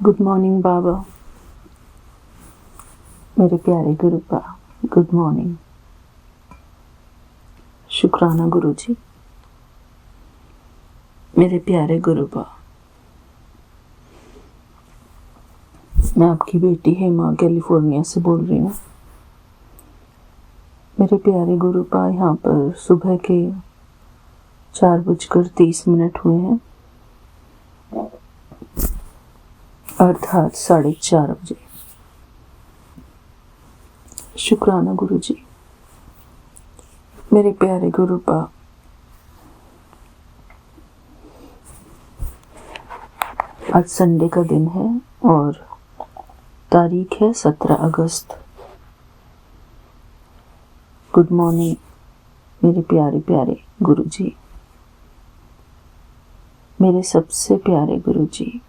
Good morning बाबा, मेरे प्यारे गुरुपा। Good morning. शुक्राना गुरुजी, मेरे प्यारे गुरुपा। मैं आपकी बेटी हेमा कैलिफोर्निया से बोल रही हूँ। मेरे प्यारे गुरुपा, यहाँ पर सुबह के 4:30 हुए हैं, अर्थात 4:30 बजे। शुक्राना गुरुजी, मेरे प्यारे गुरुपा। आज संडे का दिन है और तारीख है 17 अगस्त। गुड मॉर्निंग मेरे प्यारे प्यारे गुरुजी, मेरे सबसे प्यारे गुरुजी।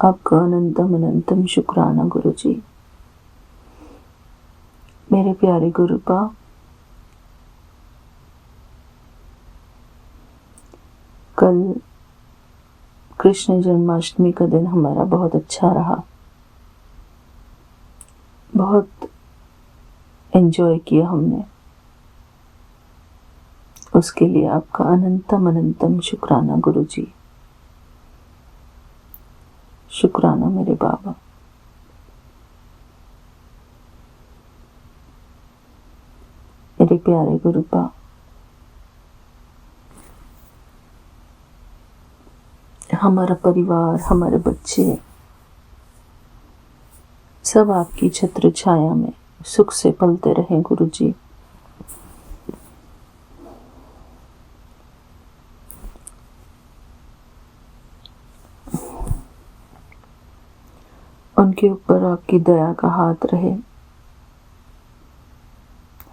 आपका अनंतम अनंतम शुक्राना गुरुजी। मेरे प्यारे गुरुपा, कल कृष्ण जन्माष्टमी का दिन हमारा बहुत अच्छा रहा। बहुत एंजॉय किया हमने। उसके लिए आपका अनंतम अनंतम शुक्राना गुरुजी। शुक्राना मेरे बाबा। मेरे प्यारे गुरुपा, हमारा परिवार, हमारे बच्चे सब आपकी छत्र छाया में सुख से पलते रहे गुरुजी। उनके ऊपर आपकी दया का हाथ रहे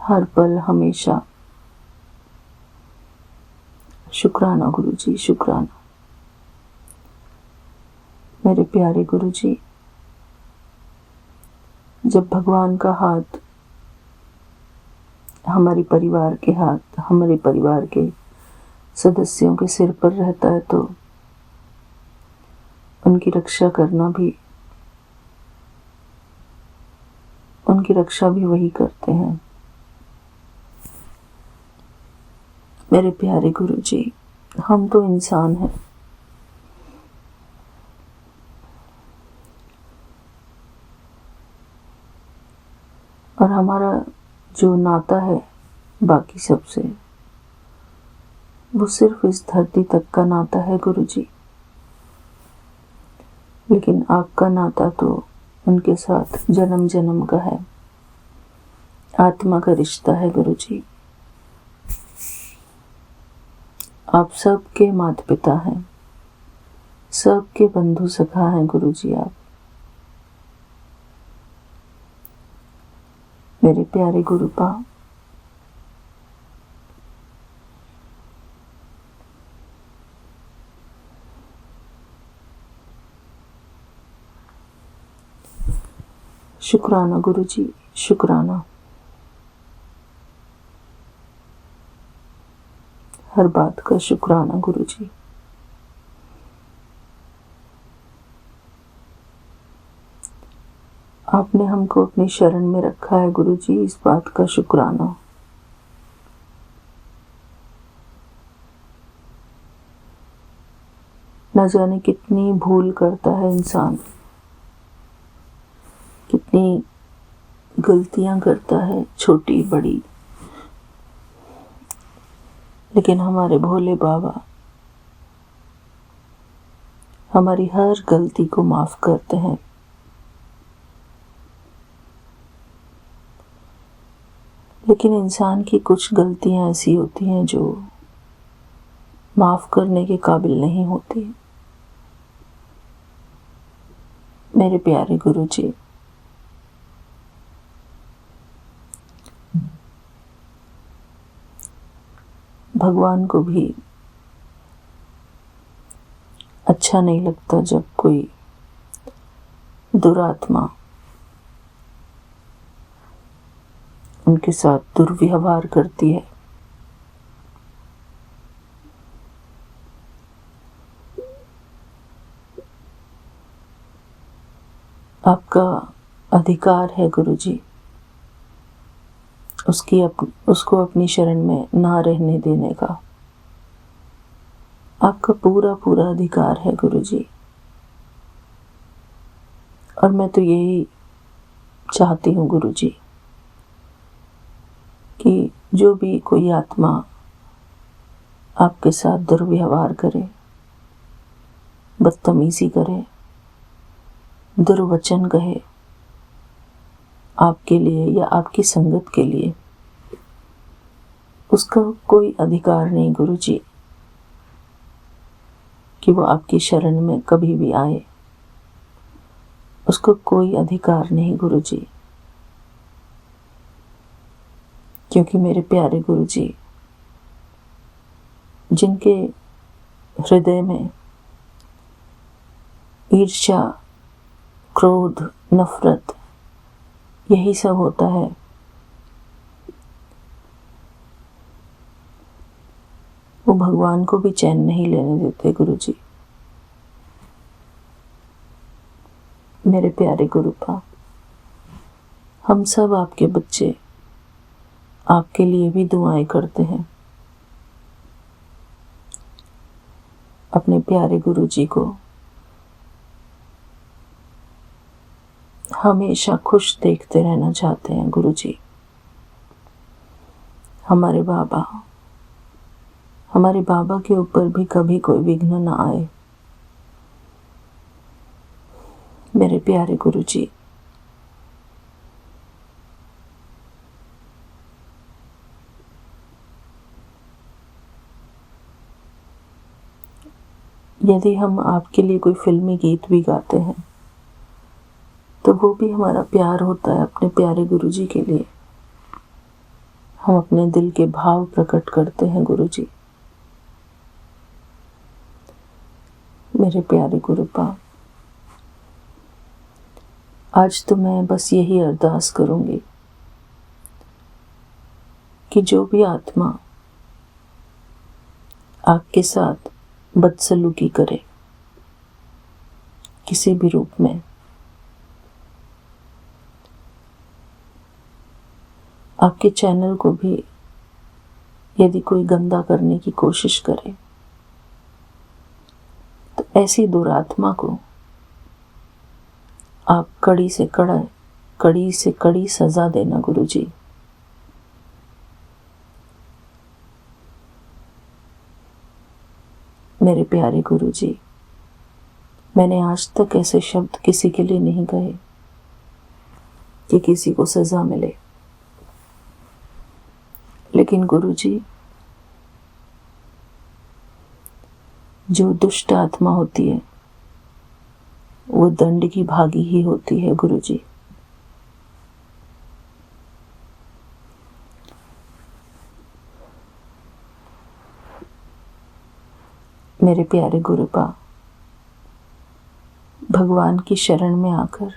हर पल हमेशा। शुक्राना गुरुजी, शुक्राना मेरे प्यारे गुरुजी। जब भगवान का हाथ हमारे परिवार के सदस्यों के सिर पर रहता है तो उनकी रक्षा भी वही करते हैं। मेरे प्यारे गुरुजी, हम तो इंसान हैं, और हमारा जो नाता है बाकी सबसे, वो सिर्फ इस धरती तक का नाता है गुरुजी। लेकिन आपका नाता तो उनके साथ जन्म जन्म का है, आत्मा का रिश्ता है गुरुजी। आप सबके माता पिता हैं, सबके बंधु सखा हैं गुरुजी आप। मेरे प्यारे गुरुपा, शुक्राना गुरुजी, शुक्राना। हर बात का शुक्राना गुरुजी। आपने हमको अपनी शरण में रखा है गुरुजी, इस बात का शुक्राना। न जाने कितनी भूल करता है इंसान, कितनी गलतियां करता है, छोटी बड़ी, लेकिन हमारे भोले बाबा हमारी हर गलती को माफ करते हैं। लेकिन इंसान की कुछ गलतियां ऐसी होती हैं जो माफ करने के काबिल नहीं होती। मेरे प्यारे गुरुजी, भगवान को भी अच्छा नहीं लगता जब कोई दुरात्मा उनके साथ दुर्व्यवहार करती है। आपका अधिकार है गुरुजी उसको अपनी शरण में ना रहने देने का। आपका पूरा पूरा अधिकार है गुरुजी। और मैं तो यही चाहती हूँ गुरुजी कि जो भी कोई आत्मा आपके साथ दुर्व्यवहार करे, बदतमीजी करे, दुर्वचन कहे आपके लिए या आपकी संगत के लिए, उसका कोई अधिकार नहीं गुरुजी कि वो आपकी शरण में कभी भी आए। उसको कोई अधिकार नहीं गुरुजी, क्योंकि मेरे प्यारे गुरुजी जिनके हृदय में ईर्ष्या, क्रोध, नफरत यही सब होता है, वो भगवान को भी चैन नहीं लेने देते गुरुजी। मेरे प्यारे गुरुपा, हम सब आपके बच्चे आपके लिए भी दुआएं करते हैं। अपने प्यारे गुरुजी को हमेशा खुश देखते रहना चाहते हैं गुरुजी। हमारे बाबा के ऊपर भी कभी कोई विघ्न ना आए। मेरे प्यारे गुरुजी, यदि हम आपके लिए कोई फिल्मी गीत भी गाते हैं तो वो भी हमारा प्यार होता है अपने प्यारे गुरुजी के लिए। हम अपने दिल के भाव प्रकट करते हैं गुरुजी। मेरे प्यारे गुरुपा, आज तो मैं बस यही अरदास करूंगी कि जो भी आत्मा आपके साथ बदसलूकी करे किसी भी रूप में, आपके चैनल को भी यदि कोई गंदा करने की कोशिश करे, तो ऐसी दुरात्मा को आप कड़ी से कड़ी सजा देना गुरुजी। मेरे प्यारे गुरुजी, मैंने आज तक ऐसे शब्द किसी के लिए नहीं कहे कि किसी को सजा मिले, लेकिन गुरुजी जो दुष्ट आत्मा होती है वो दंड की भागी ही होती है गुरुजी। मेरे प्यारे गुरुपा, भगवान की शरण में आकर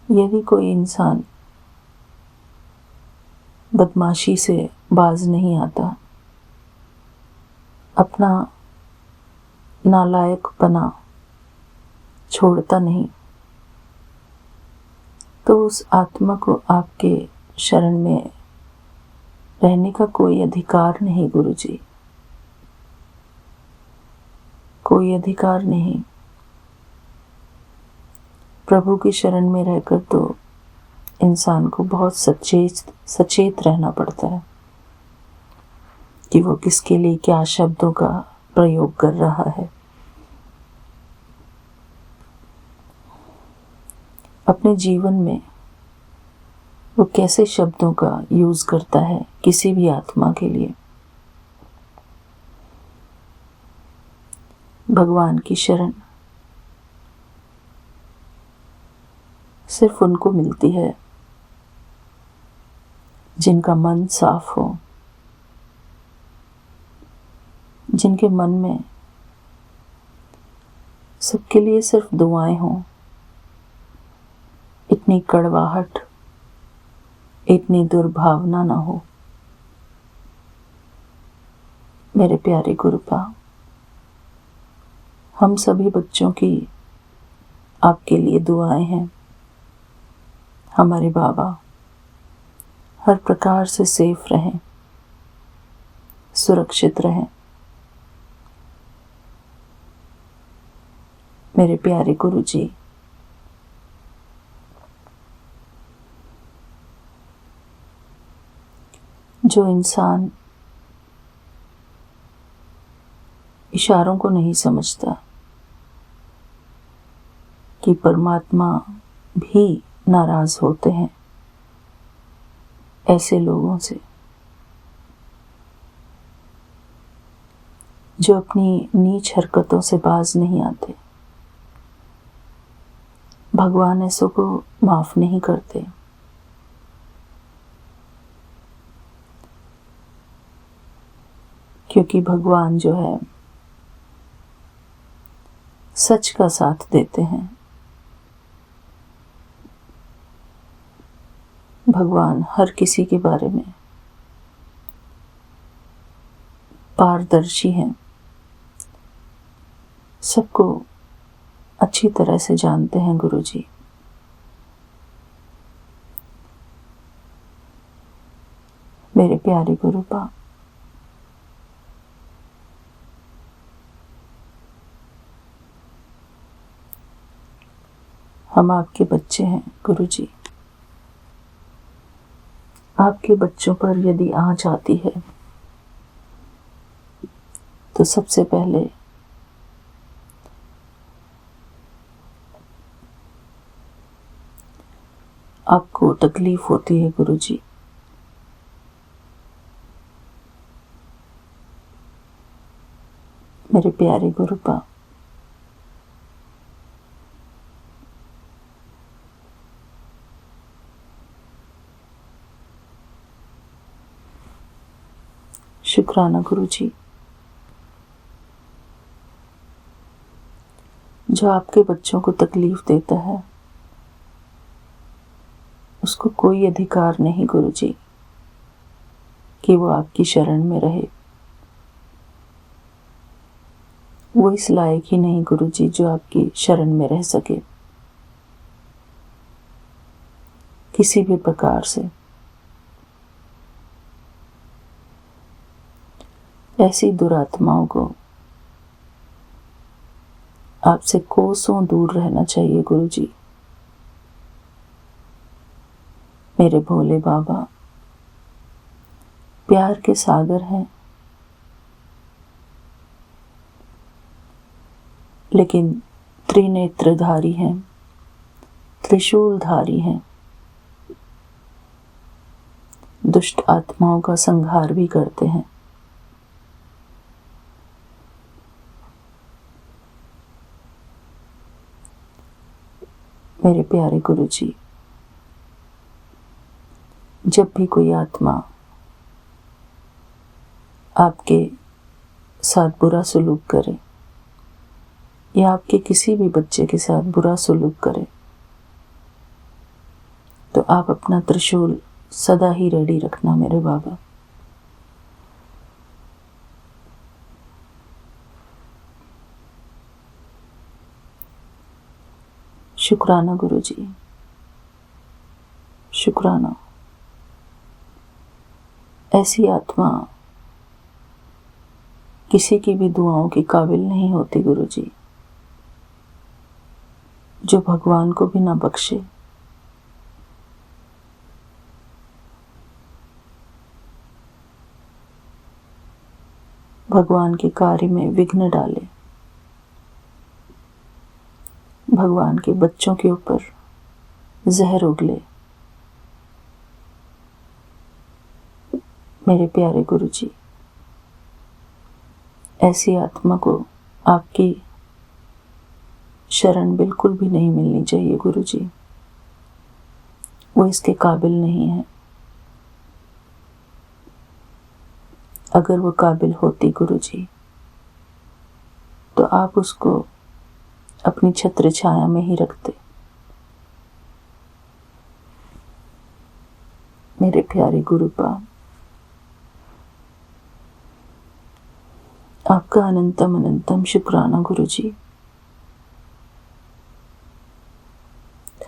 यदि कोई इंसान बदमाशी से बाज नहीं आता, अपना नालायकपना छोड़ता नहीं, तो उस आत्मा को आपके शरण में रहने का कोई अधिकार नहीं गुरुजी, कोई अधिकार नहीं। प्रभु की शरण में रहकर तो इंसान को बहुत सचेत रहना पड़ता है कि वो किसके लिए क्या शब्दों का प्रयोग कर रहा है। अपने जीवन में वो कैसे शब्दों का यूज करता है किसी भी आत्मा के लिए। भगवान की शरण सिर्फ उनको मिलती है जिनका मन साफ हो, जिनके मन में सबके लिए सिर्फ दुआएं हों, इतनी कड़वाहट, इतनी दुर्भावना ना हो। मेरे प्यारे गुरुपा, हम सभी बच्चों की आपके लिए दुआएं हैं। हमारे बाबा हर प्रकार से सेफ रहें, सुरक्षित रहें। मेरे प्यारे गुरुजी, जो इंसान इशारों को नहीं समझता कि परमात्मा भी नाराज होते हैं, ऐसे लोगों से, जो अपनी नीच हरकतों से बाज नहीं आते, भगवान ऐसों को माफ नहीं करते। क्योंकि भगवान जो है सच का साथ देते हैं। भगवान हर किसी के बारे में पारदर्शी हैं, सबको अच्छी तरह से जानते हैं गुरुजी। मेरे प्यारे गुरुपा, हम आपके बच्चे हैं गुरुजी। आपके बच्चों पर यदि आँच आती है तो सबसे पहले आपको तकलीफ होती है गुरुजी। मेरे प्यारे गुरुपा, शुक्राना गुरुजी। जो आपके बच्चों को तकलीफ देता है उसको कोई अधिकार नहीं गुरुजी कि वो आपकी शरण में रहे। वो इस लायक ही नहीं गुरुजी जो आपकी शरण में रह सके किसी भी प्रकार से। ऐसी दुरात्माओं को आपसे कोसों दूर रहना चाहिए गुरुजी। मेरे भोले बाबा प्यार के सागर हैं, लेकिन त्रिनेत्रधारी हैं, त्रिशूलधारी हैं, दुष्ट आत्माओं का संहार भी करते हैं। मेरे प्यारे गुरुजी, जब भी कोई आत्मा आपके साथ बुरा सलूक करे या आपके किसी भी बच्चे के साथ बुरा सलूक करे तो आप अपना त्रिशूल सदा ही रेडी रखना मेरे बाबा। शुक्राना गुरुजी, शुक्राना। ऐसी आत्मा किसी की भी दुआओं के काबिल नहीं होती गुरुजी, जो भगवान को भी ना बख्शे। भगवान के कार्य में विघ्न डाले, भगवान के बच्चों के ऊपर जहर उगले। मेरे प्यारे गुरुजी, ऐसी आत्मा को आपकी शरण बिल्कुल भी नहीं मिलनी चाहिए गुरुजी। वो इसके काबिल नहीं है। अगर वो काबिल होती गुरुजी तो आप उसको अपनी छत्र छाया में ही रखते। मेरे प्यारे गुरुपा, आपका अनंतम अनंतम शुक्राना गुरुजी।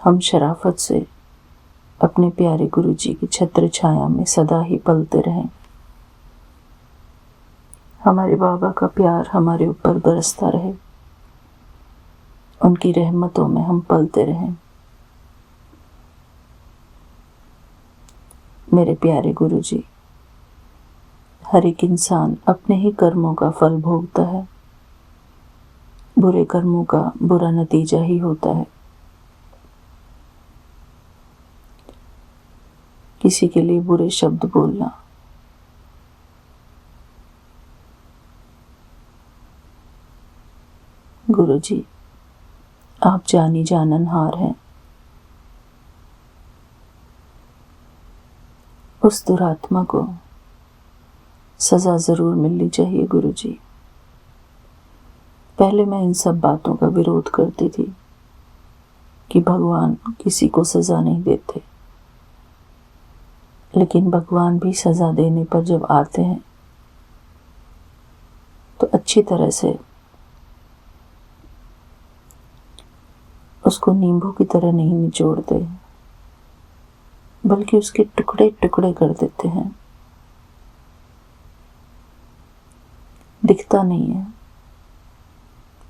हम शराफत से अपने प्यारे गुरु जी की छत्र छाया में सदा ही पलते रहें। हमारे बाबा का प्यार हमारे ऊपर बरसता रहे, उनकी रहमतों में हम पलते रहें। मेरे प्यारे गुरु जी, हर एक इंसान अपने ही कर्मों का फल भोगता है। बुरे कर्मों का बुरा नतीजा ही होता है। किसी के लिए बुरे शब्द बोलना, गुरु जी आप जानी जाननहार हैं। उस दुरात्मा को सजा जरूर मिलनी चाहिए गुरु जी। पहले मैं इन सब बातों का विरोध करती थी कि भगवान किसी को सजा नहीं देते, लेकिन भगवान भी सजा देने पर जब आते हैं तो अच्छी तरह से उसको नींबू की तरह नहीं निचोड़ते, बल्कि उसके टुकड़े टुकड़े कर देते हैं। दिखता नहीं है,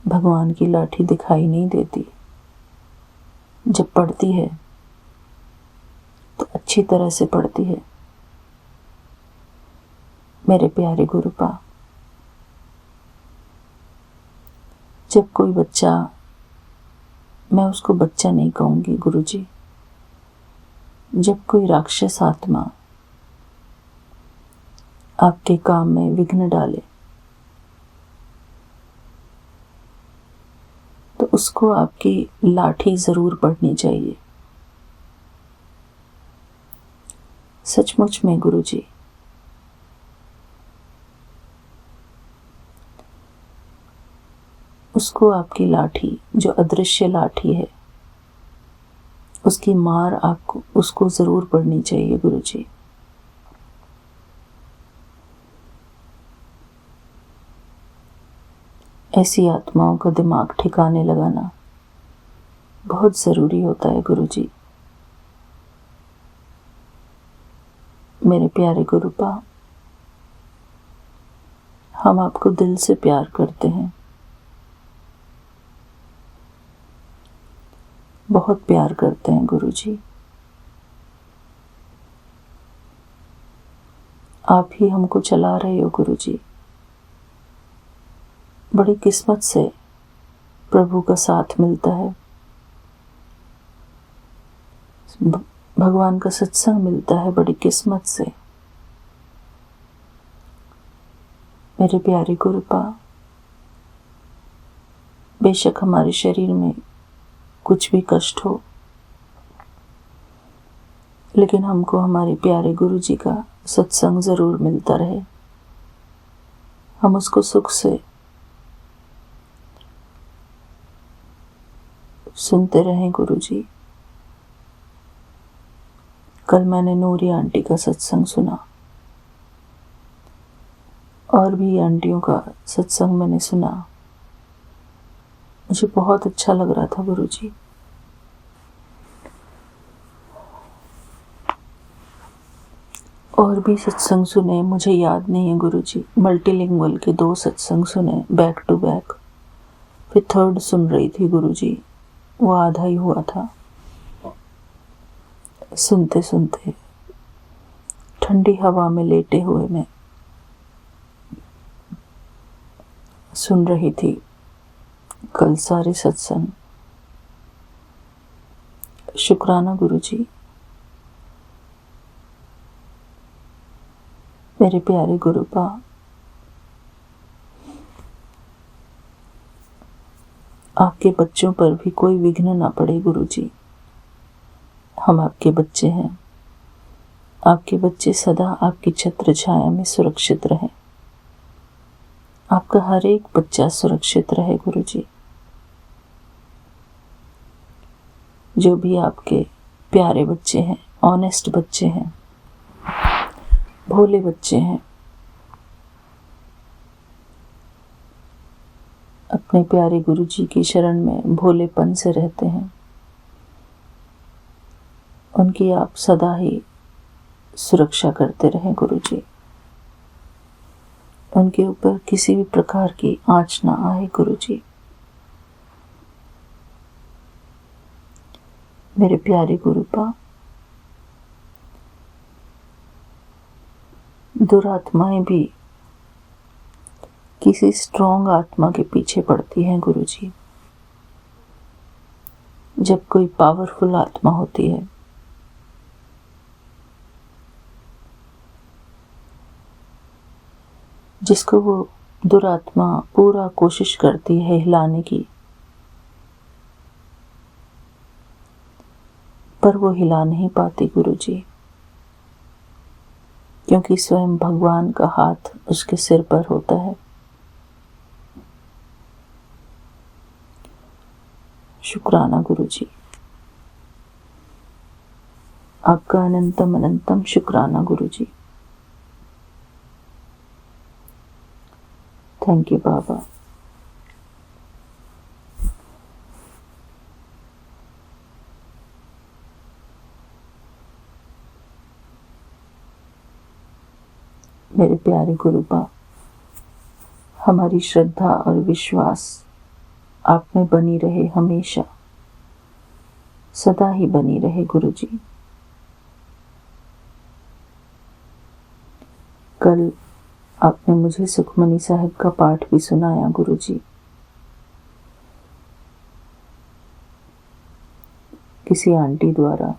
भगवान की लाठी दिखाई नहीं देती। जब पड़ती है तो अच्छी तरह से पड़ती है। मेरे प्यारे गुरुपा, जब कोई बच्चा, मैं उसको बच्चा नहीं कहूंगी गुरुजी, जब कोई राक्षस आत्मा आपके काम में विघ्न डाले तो उसको आपकी लाठी जरूर पड़नी चाहिए। सचमुच में गुरुजी, उसको आपकी लाठी, जो अदृश्य लाठी है, उसकी मार आपको उसको जरूर पड़नी चाहिए गुरुजी। ऐसी आत्माओं का दिमाग ठिकाने लगाना बहुत जरूरी होता है गुरुजी। मेरे प्यारे गुरुपा, हम आपको दिल से प्यार करते हैं, बहुत प्यार करते हैं गुरुजी। आप ही हमको चला रहे हो गुरुजी। बड़ी किस्मत से प्रभु का साथ मिलता है, भगवान का सत्संग मिलता है बड़ी किस्मत से। मेरे प्यारे गुरुपा, बेशक हमारे शरीर में कुछ भी कष्ट हो, लेकिन हमको हमारे प्यारे गुरु जी का सत्संग जरूर मिलता रहे। हम उसको सुख से सुनते रहें गुरु जी। कल मैंने नूरी आंटी का सत्संग सुना, और भी आंटियों का सत्संग मैंने सुना। मुझे बहुत अच्छा लग रहा था गुरु जी। और भी सत्संग सुने, मुझे याद नहीं है गुरु जी। मल्टीलिंगुअल के 2 सत्संग सुने बैक टू बैक, फिर थर्ड सुन रही थी गुरु जी, वो आधा ही हुआ था। सुनते सुनते ठंडी हवा में लेटे हुए मैं सुन रही थी कल सारे सत्संग। शुक्राना गुरु जी। मेरे प्यारे गुरुपा, आपके बच्चों पर भी कोई विघ्न ना पड़े गुरु जी। हम आपके बच्चे हैं, आपके बच्चे सदा आपकी छत्र छाया में सुरक्षित रहें। आपका हर एक बच्चा सुरक्षित रहे गुरु जी। जो भी आपके प्यारे बच्चे हैं, ऑनेस्ट बच्चे हैं, भोले बच्चे हैं, अपने प्यारे गुरु जी की शरण में भोलेपन से रहते हैं, उनकी आप सदा ही सुरक्षा करते रहें गुरुजी। उनके ऊपर किसी भी प्रकार की आँच ना आए गुरुजी। मेरे प्यारे गुरुपा, दुरात्माएं भी किसी स्ट्रॉन्ग आत्मा के पीछे पड़ती हैं गुरुजी। जब कोई पावरफुल आत्मा होती है, जिसको वो दुरात्मा पूरा कोशिश करती है हिलाने की, पर वो हिला नहीं पाती गुरुजी, क्योंकि स्वयं भगवान का हाथ उसके सिर पर होता है। शुक्राना गुरुजी, आपका अनंतम अनंतम शुक्राना गुरुजी। थैंक यू बाबा। मेरे प्यारे गुरुपा, हमारी श्रद्धा और विश्वास आप में बनी रहे, हमेशा सदा ही बनी रहे गुरुजी। कल आपने मुझे सुखमनी साहिब का पाठ भी सुनाया गुरुजी। किसी आंटी द्वारा।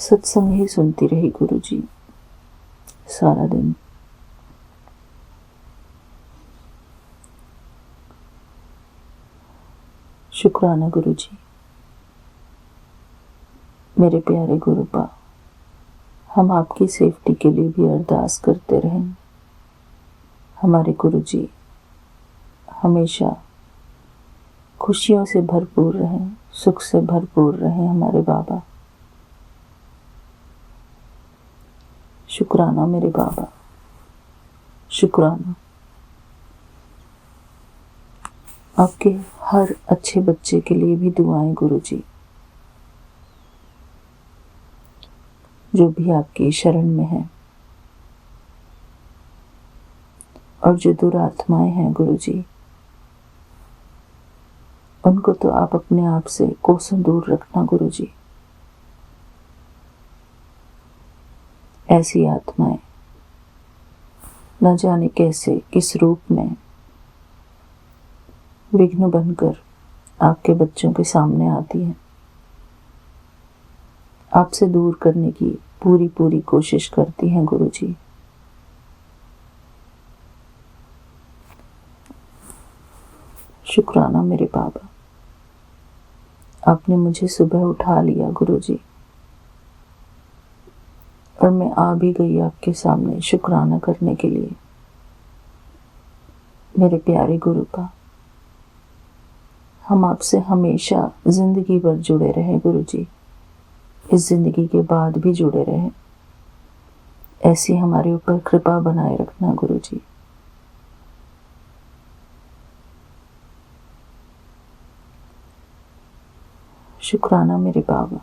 सत्संग ही सुनती रही गुरुजी सारा दिन। शुक्राना गुरुजी। मेरे प्यारे गुरुपा, हम आपकी सेफ्टी के लिए भी अरदास करते रहें। हमारे गुरुजी हमेशा खुशियों से भरपूर रहें, सुख से भरपूर रहें हमारे बाबा। शुक्राना मेरे बाबा, शुक्राना। आपके हर अच्छे बच्चे के लिए भी दुआएं गुरुजी, जो भी आपकी शरण में है। और जो दुरात्माएं हैं गुरुजी, उनको तो आप अपने आप से कोसों दूर रखना गुरुजी। ऐसी आत्माएं न जाने कैसे किस रूप में विघ्न बनकर आपके बच्चों के सामने आती हैं, आपसे दूर करने की पूरी पूरी कोशिश करती हैं गुरुजी। शुक्राना मेरे बाबा, आपने मुझे सुबह उठा लिया गुरुजी, और मैं आ भी गई आपके सामने शुक्राना करने के लिए। मेरे प्यारे गुरुपा, हम आपसे हमेशा जिंदगी भर जुड़े रहें गुरुजी, इस जिंदगी के बाद भी जुड़े रहें। ऐसी हमारे ऊपर कृपा बनाए रखना गुरुजी। शुक्राना मेरे बाबा।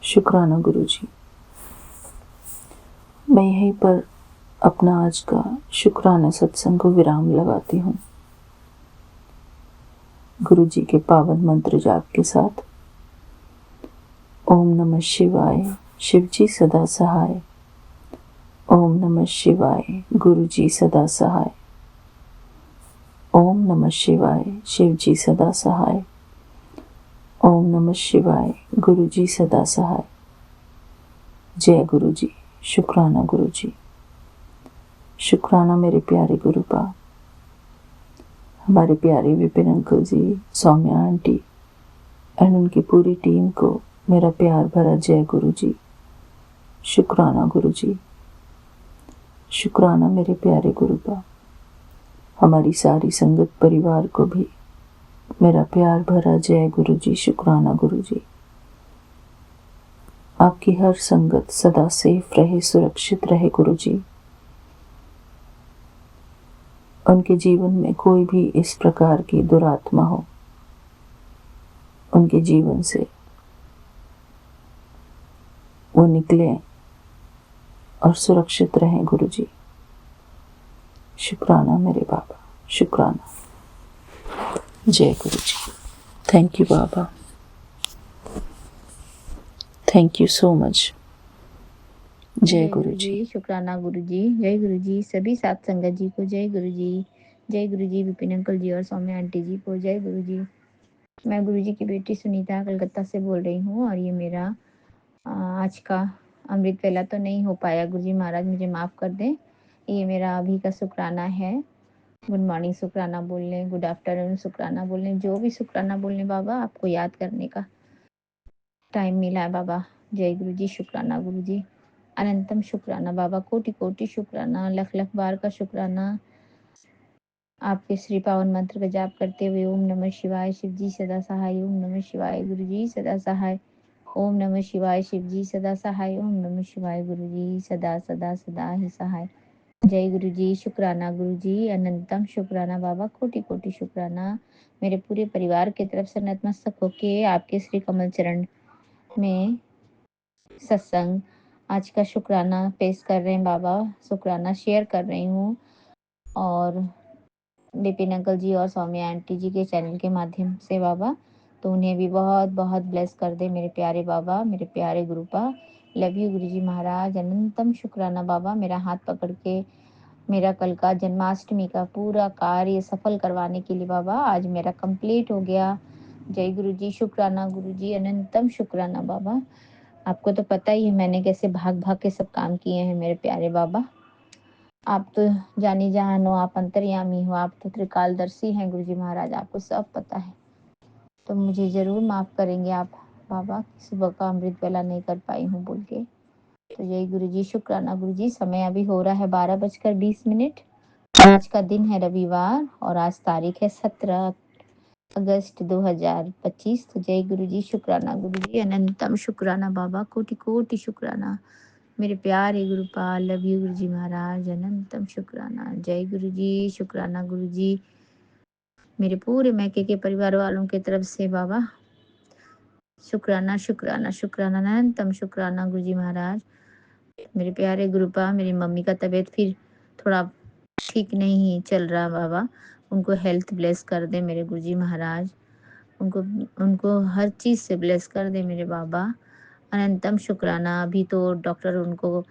शुक्राना गुरुजी। मैं यहीं पर अपना आज का शुक्राना सत्संग को विराम लगाती हूँ, गुरुजी के पावन मंत्र जाप के साथ। ओम नमः शिवाय, शिवजी सदा सहाय। ओम नमः शिवाय, गुरुजी सदा सहाय। ओम नमः शिवाय, शिवजी सदा सहाय। ओम नमः शिवाय, गुरुजी सदा सहाय। जय गुरुजी। शुक्राना गुरुजी। शुक्राना मेरे प्यारे गुरुपा, हमारे प्यारे Vipin uncle ji, Saumya aunty and उनकी पूरी टीम को मेरा प्यार भरा जय गुरुजी। शुक्राना गुरुजी। शुक्राना मेरे प्यारे गुरुपा, हमारी सारी संगत परिवार को भी मेरा प्यार भरा जय गुरुजी। शुक्राना गुरुजी। आपकी हर संगत सदा सेफ रहे, सुरक्षित रहे गुरुजी। उनके जीवन में कोई भी इस प्रकार की दुरात्मा हो, उनके जीवन से वो निकले और सुरक्षित रहें गुरुजी। शुक्राना मेरे बाबा, शुक्राना। जय गुरुजी। थैंक यू बाबा, थैंक यू सो मच। जय गुरुजी। शुक्राना गुरुजी। जय गुरुजी। सभी सात संगत जी को जय गुरुजी। जय गुरुजी। विपिन अंकल जी और सौम्या आंटी जी को जय गुरुजी। मैं गुरुजी की बेटी सुनीता कलकत्ता से बोल रही हूँ और ये मेरा आज का अमृत वेला तो नहीं हो पाया, गुरुजी महाराज मुझे माफ़ कर दें। ये मेरा अभी का शुक्राना है। गुड मॉर्निंग शुक्राना बोल लें, गुड आफ्टरनून शुक्राना बोल लें, जो भी शुक्राना बोल लें बाबा, आपको याद करने का टाइम मिला है बाबा। जय गुरुजी। शुक्राना गुरुजी। अनंतम शुक्राना बाबा, कोटि कोटि शुक्राना, लख लख बार का शुक्राना। आपके श्री पावन मंत्र का जाप करते हुए ओम नमः शिवाय शिव जी सदा सहाय, ओम नमः शिवाय गुरु जी सदा सहाय, ओम नमः शिवाय शिव जी सदा सहाय, ओम नमः शिवाय गुरु जी सदा सदा सदा ही सहाय। जय गुरु जी। शुक्राना गुरु जी। अनंतम शुक्राना बाबा, कोटि कोटि शुक्राना। मेरे पूरे परिवार की तरफ से नतमस्तक होके आपके श्री कमल चरण में सत्संग आज का शुक्राना पेश कर रहे हैं बाबा, शुक्राना शेयर कर रही हूँ। और विपिन अंकल जी और सौम्या आंटी जी के चैनल के माध्यम से बाबा, तो उन्हें भी बहुत बहुत ब्लेस कर दे मेरे प्यारे बाबा, मेरे प्यारे गुरुपा। लव यू गुरुजी महाराज। अनंतम शुक्राना बाबा, मेरा हाथ पकड़ के मेरा कल का जन्माष्टमी का पूरा कार्य सफल करवाने के लिए बाबा, आज मेरा कंप्लीट हो गया। जय गुरु जी। शुक्राना गुरु जी। अनंतम शुक्राना बाबा। आपको तो पता ही है मैंने कैसे भाग भाग के सब काम किए हैं मेरे प्यारे बाबा। आप तो जानी जहान हो, आप अंतर्यामी हो, आप तो त्रिकालदर्शी हैं गुरुजी महाराज, आपको सब पता है। तो मुझे जरूर माफ करेंगे आप बाबा, सुबह का अमृत वेला नहीं कर पाई हूँ बोल के। तो जय गुरु जी। शुक्राना गुरु जी। समय अभी हो रहा है 12:20। आज का दिन है रविवार और आज तारीख है 17 अगस्त 2025। तो जय गुरु जी। शुक्राना गुरु जी। अनंतम शुक्राना बाबा, कोटि कोटि शुक्राना मेरे प्यारे गुरुपाल। लव यू गुरु जी महाराज। अनंतम शुक्राना। जय गुरु जी। शुक्राना गुरु जी। मेरे पूरे मैके के परिवार वालों की तरफ से बाबा शुक्राना शुक्राना शुक्राना, अनंतम शुक्राना गुरु जी महाराज। मेरे प्यारे गुरुपा, मेरी मम्मी का तबीयत फिर थोड़ा ठीक नहीं चल रहा बाबा, उनको हेल्थ ब्लेस कर दे मेरे गुरुजी महाराज। उनको उनको हर चीज़ से ब्लेस कर दे मेरे बाबा। अनंतम शुक्राना। अभी तो डॉक्टर उनको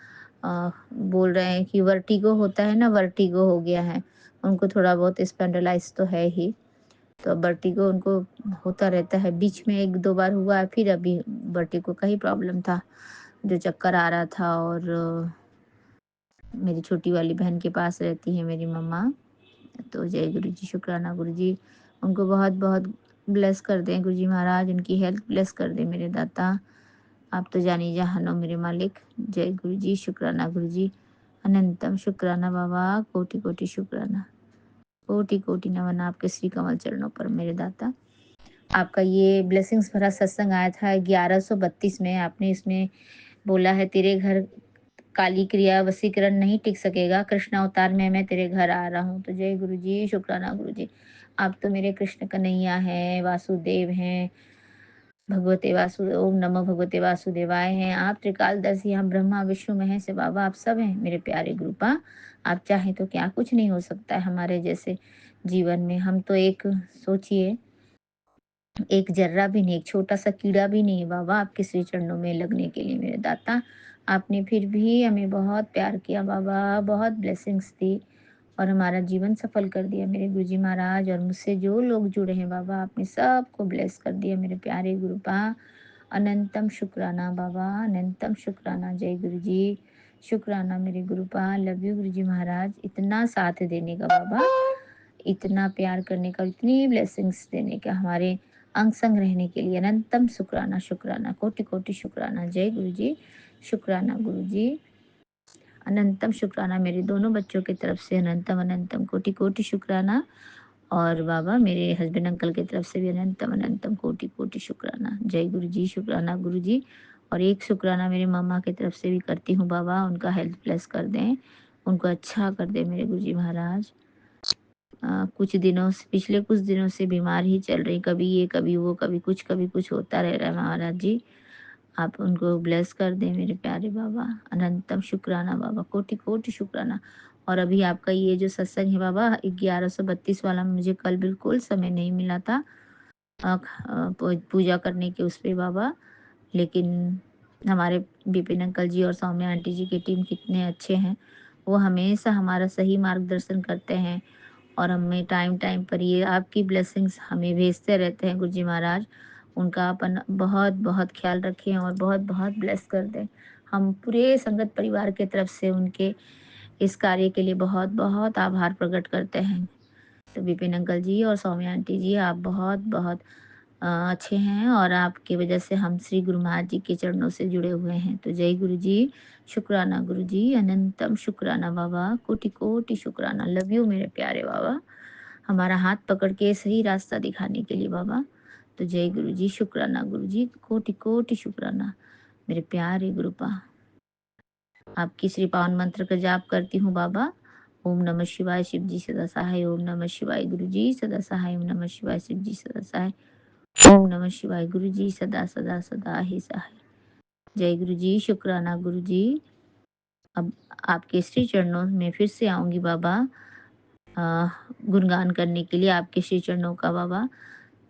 बोल रहे हैं कि वर्टिगो होता है ना, वर्टिगो हो गया है उनको, थोड़ा बहुत स्पेंडलाइज तो है ही, तो वर्टिगो उनको होता रहता है। बीच में एक दो बार हुआ है, फिर अभी वर्टिगो का ही प्रॉब्लम था, जो चक्कर आ रहा था। और मेरी छोटी वाली बहन के पास रहती है मेरी मम्मा। तो जय गुरु जी। शुक्राना गुरु जी। उनको बहुत बहुत ब्लेस कर दें गुरु जी महाराज, उनकी हेल्थ ब्लेस कर दें मेरे दाता। आप तो जानी जहानो मेरे मालिक। जय गुरु जी। शुक्राना गुरु जी। अनंतम शुक्राना बाबा, कोटि कोटि शुक्राना, कोटि कोटि नमन आपके श्री कमल चरणों पर मेरे दाता। आपका ये ब्लेसिंग्स भरा सत्संग आया था 1132 में। आपने इसमें बोला है तेरे घर काली क्रिया वसीकरण नहीं टिक सकेगा, कृष्ण अवतार में मैं तेरे घर आ रहा हूँ। तो जय गुरु जी। शुक्राना गुरु जी। आप तो मेरे कृष्ण कन्हैया हैं, वासुदेव हैं, भगवते वासुदेव, ओम नमो भगवते वासुदेवाय हैं। आप त्रिकालदर्शी, हम ब्रह्मा विष्णु महेश बाबा, आप सब हैं मेरे प्यारे गुरुपा। आप चाहें तो क्या कुछ नहीं हो सकता है हमारे जैसे जीवन में। हम तो एक सोचिए, एक जर्रा भी नहीं, एक छोटा सा कीड़ा भी नहीं है बाबा आपके श्री चरणों में लगने के लिए मेरे दाता। आपने फिर भी हमें बहुत प्यार किया बाबा, बहुत ब्लेसिंग्स दी और हमारा जीवन सफल कर दिया मेरे गुरुजी महाराज। और मुझसे जो लोग जुड़े हैं बाबा, आपने सबको ब्लेस कर दिया मेरे प्यारे गुरुपा। अनंतम शुक्राना बाबा, अनंतम शुक्राना। जय गुरु जी। शुक्राना मेरे गुरुपा। लव यू गुरु जी महाराज। इतना साथ देने का बाबा, इतना प्यार करने का, इतनी ब्लेसिंग्स देने का, हमारे अंग संग रहने के लिए अनंतम शुक्राना शुक्राना, कोटि कोटि शुक्राना। जय गुरु जी। शुक्राना गुरु जी। अनंतम शुक्राना मेरे दोनों बच्चों की तरफ से, अनंतम अनंतम कोटि कोटि शुक्राना। और बाबा मेरे हस्बैंड अंकल की तरफ से भी अनंतम अनंतम कोटि कोटि शुक्राना। जय गुरु जी। शुक्राना गुरु जी। और एक शुक्राना मेरे मम्मा की तरफ से भी करती हूँ बाबा, उनका हेल्थ ब्लेस कर दें, उनको अच्छा कर दें मेरे गुरुजी महाराज। कुछ दिनों से, पिछले कुछ दिनों से बीमार ही चल रही, कभी ये कभी वो, कभी कुछ होता रह रहा है महाराज जी। आप उनको ब्लेस कर दें मेरे प्यारे बाबा। अनंतम शुक्राना बाबा, कोटि कोटि शुक्राना। और अभी आपका ये जो सत्संग है बाबा 1132 वाला, मुझे कल बिल्कुल समय नहीं मिला था पूजा करने के उस पे बाबा, लेकिन हमारे विपिन अंकल जी और सौम्या आंटी जी की टीम कितने अच्छे हैं, वो हमेशा हमारा सही मार्गदर्शन करते हैं और हमें टाइम टाइम पर ये आपकी ब्लेसिंग्स हमें भेजते रहते हैं गुरुजी महाराज। उनका अपन बहुत बहुत ख्याल रखें और बहुत बहुत ब्लेस कर दें। हम पूरे संगत परिवार के तरफ से उनके इस कार्य के लिए बहुत बहुत आभार प्रकट करते हैं। तो विपिन अंकल जी और सौम्या आंटी जी, आप बहुत बहुत अच्छे हैं और आपकी वजह से हम श्री गुरु महाराज जी के चरणों से जुड़े हुए हैं। तो जय गुरु जी, शुक्राना गुरु जी, अनंतम शुक्राना बाबा, कोटि कोटि शुक्राना। लव यू मेरे प्यारे बाबा, हमारा हाथ पकड़ के सही रास्ता दिखाने के लिए बाबा। तो जय गुरु जी, शुक्राना गुरु जी, कोटि कोटि शुक्राना मेरे प्यारे गुरुपा। आपकी श्री पावन मंत्र का जाप करती हूँ बाबा। ओम नमः शिवाय, शिव जी सदा सहाय। ओम नमः शिवाय, गुरु जी सदा सहाय। ओम नमः शिवाय, शिव जी सदा सहाय। ओम नमः शिवाय, गुरु जी सदा सदा सदा ही सहाय। जय गुरु जी, शुक्राना गुरु जी। अब आपके श्री चरणों में फिर से आऊंगी बाबा, गुणगान करने के लिए आपके श्री चरणों का बाबा।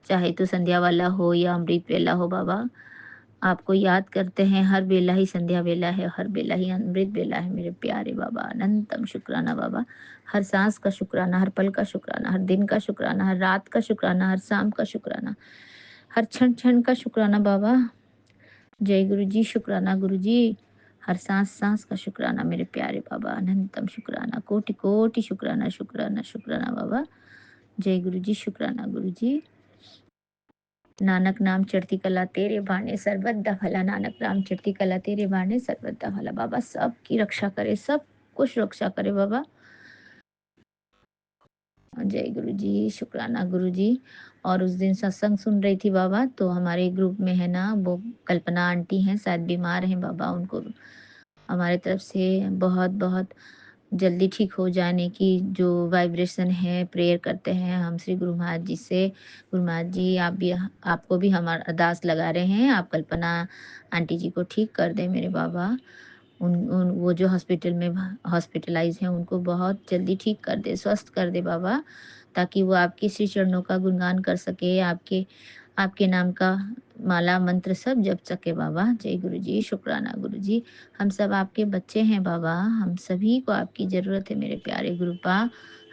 चाहे तो संध्या वाला हो या अमृत वेला हो बाबा, आपको याद करते हैं। हर बेला ही संध्या वेला है, हर बेला ही अमृत बेला है मेरे प्यारे बाबा। अनंतम शुक्राना बाबा, हर सांस का शुक्राना, हर पल का शुक्राना, हर दिन का शुक्राना, हर रात का शुक्राना, हर शाम का शुक्राना, हर क्षण क्षण का शुक्राना बाबा। जय गुरु जी, शुक्राना गुरु जी, हर सांस सांस का शुक्राना मेरे प्यारे बाबा। अनंतम शुक्राना, कोटि कोटि शुक्राना, शुक्राना शुक्राना बाबा। जय गुरु जी, शुक्राना गुरु जी। नानक नाम चढ़ती कला तेरे बाणे सर्वदा भला, नानक नाम चढ़ती कला तेरे बाणे सर्वदा भला। बाबा सबकी रक्षा करे, सब कुछ रक्षा करे बाबा। जय गुरु जी, शुक्राना गुरु जी। और उस दिन सत्संग सुन रही थी बाबा, तो हमारे ग्रुप में है ना वो कल्पना आंटी हैं, शायद बीमार हैं बाबा, उनको हमारे तरफ से बहुत बहुत जल्दी ठीक हो जाने की जो वाइब्रेशन है प्रेयर करते हैं हम श्री गुरु महाराज जी से। गुरु महाराज जी आप भी, आपको भी हमारा अरदास लगा रहे हैं, आप कल्पना आंटी जी को ठीक कर दें मेरे बाबा। उन वो जो हॉस्पिटल में हॉस्पिटलाइज हैं उनको बहुत जल्दी ठीक कर दे, स्वस्थ कर दे बाबा, ताकि वो आपके श्री चरणों का गुणगान कर सके, आपके आपके नाम का माला मंत्र सब जप सके बाबा। जय गुरु जी, शुक्राना गुरु जी। हम सब आपके बच्चे हैं बाबा, हम सभी को आपकी ज़रूरत है मेरे प्यारे गुरुपा,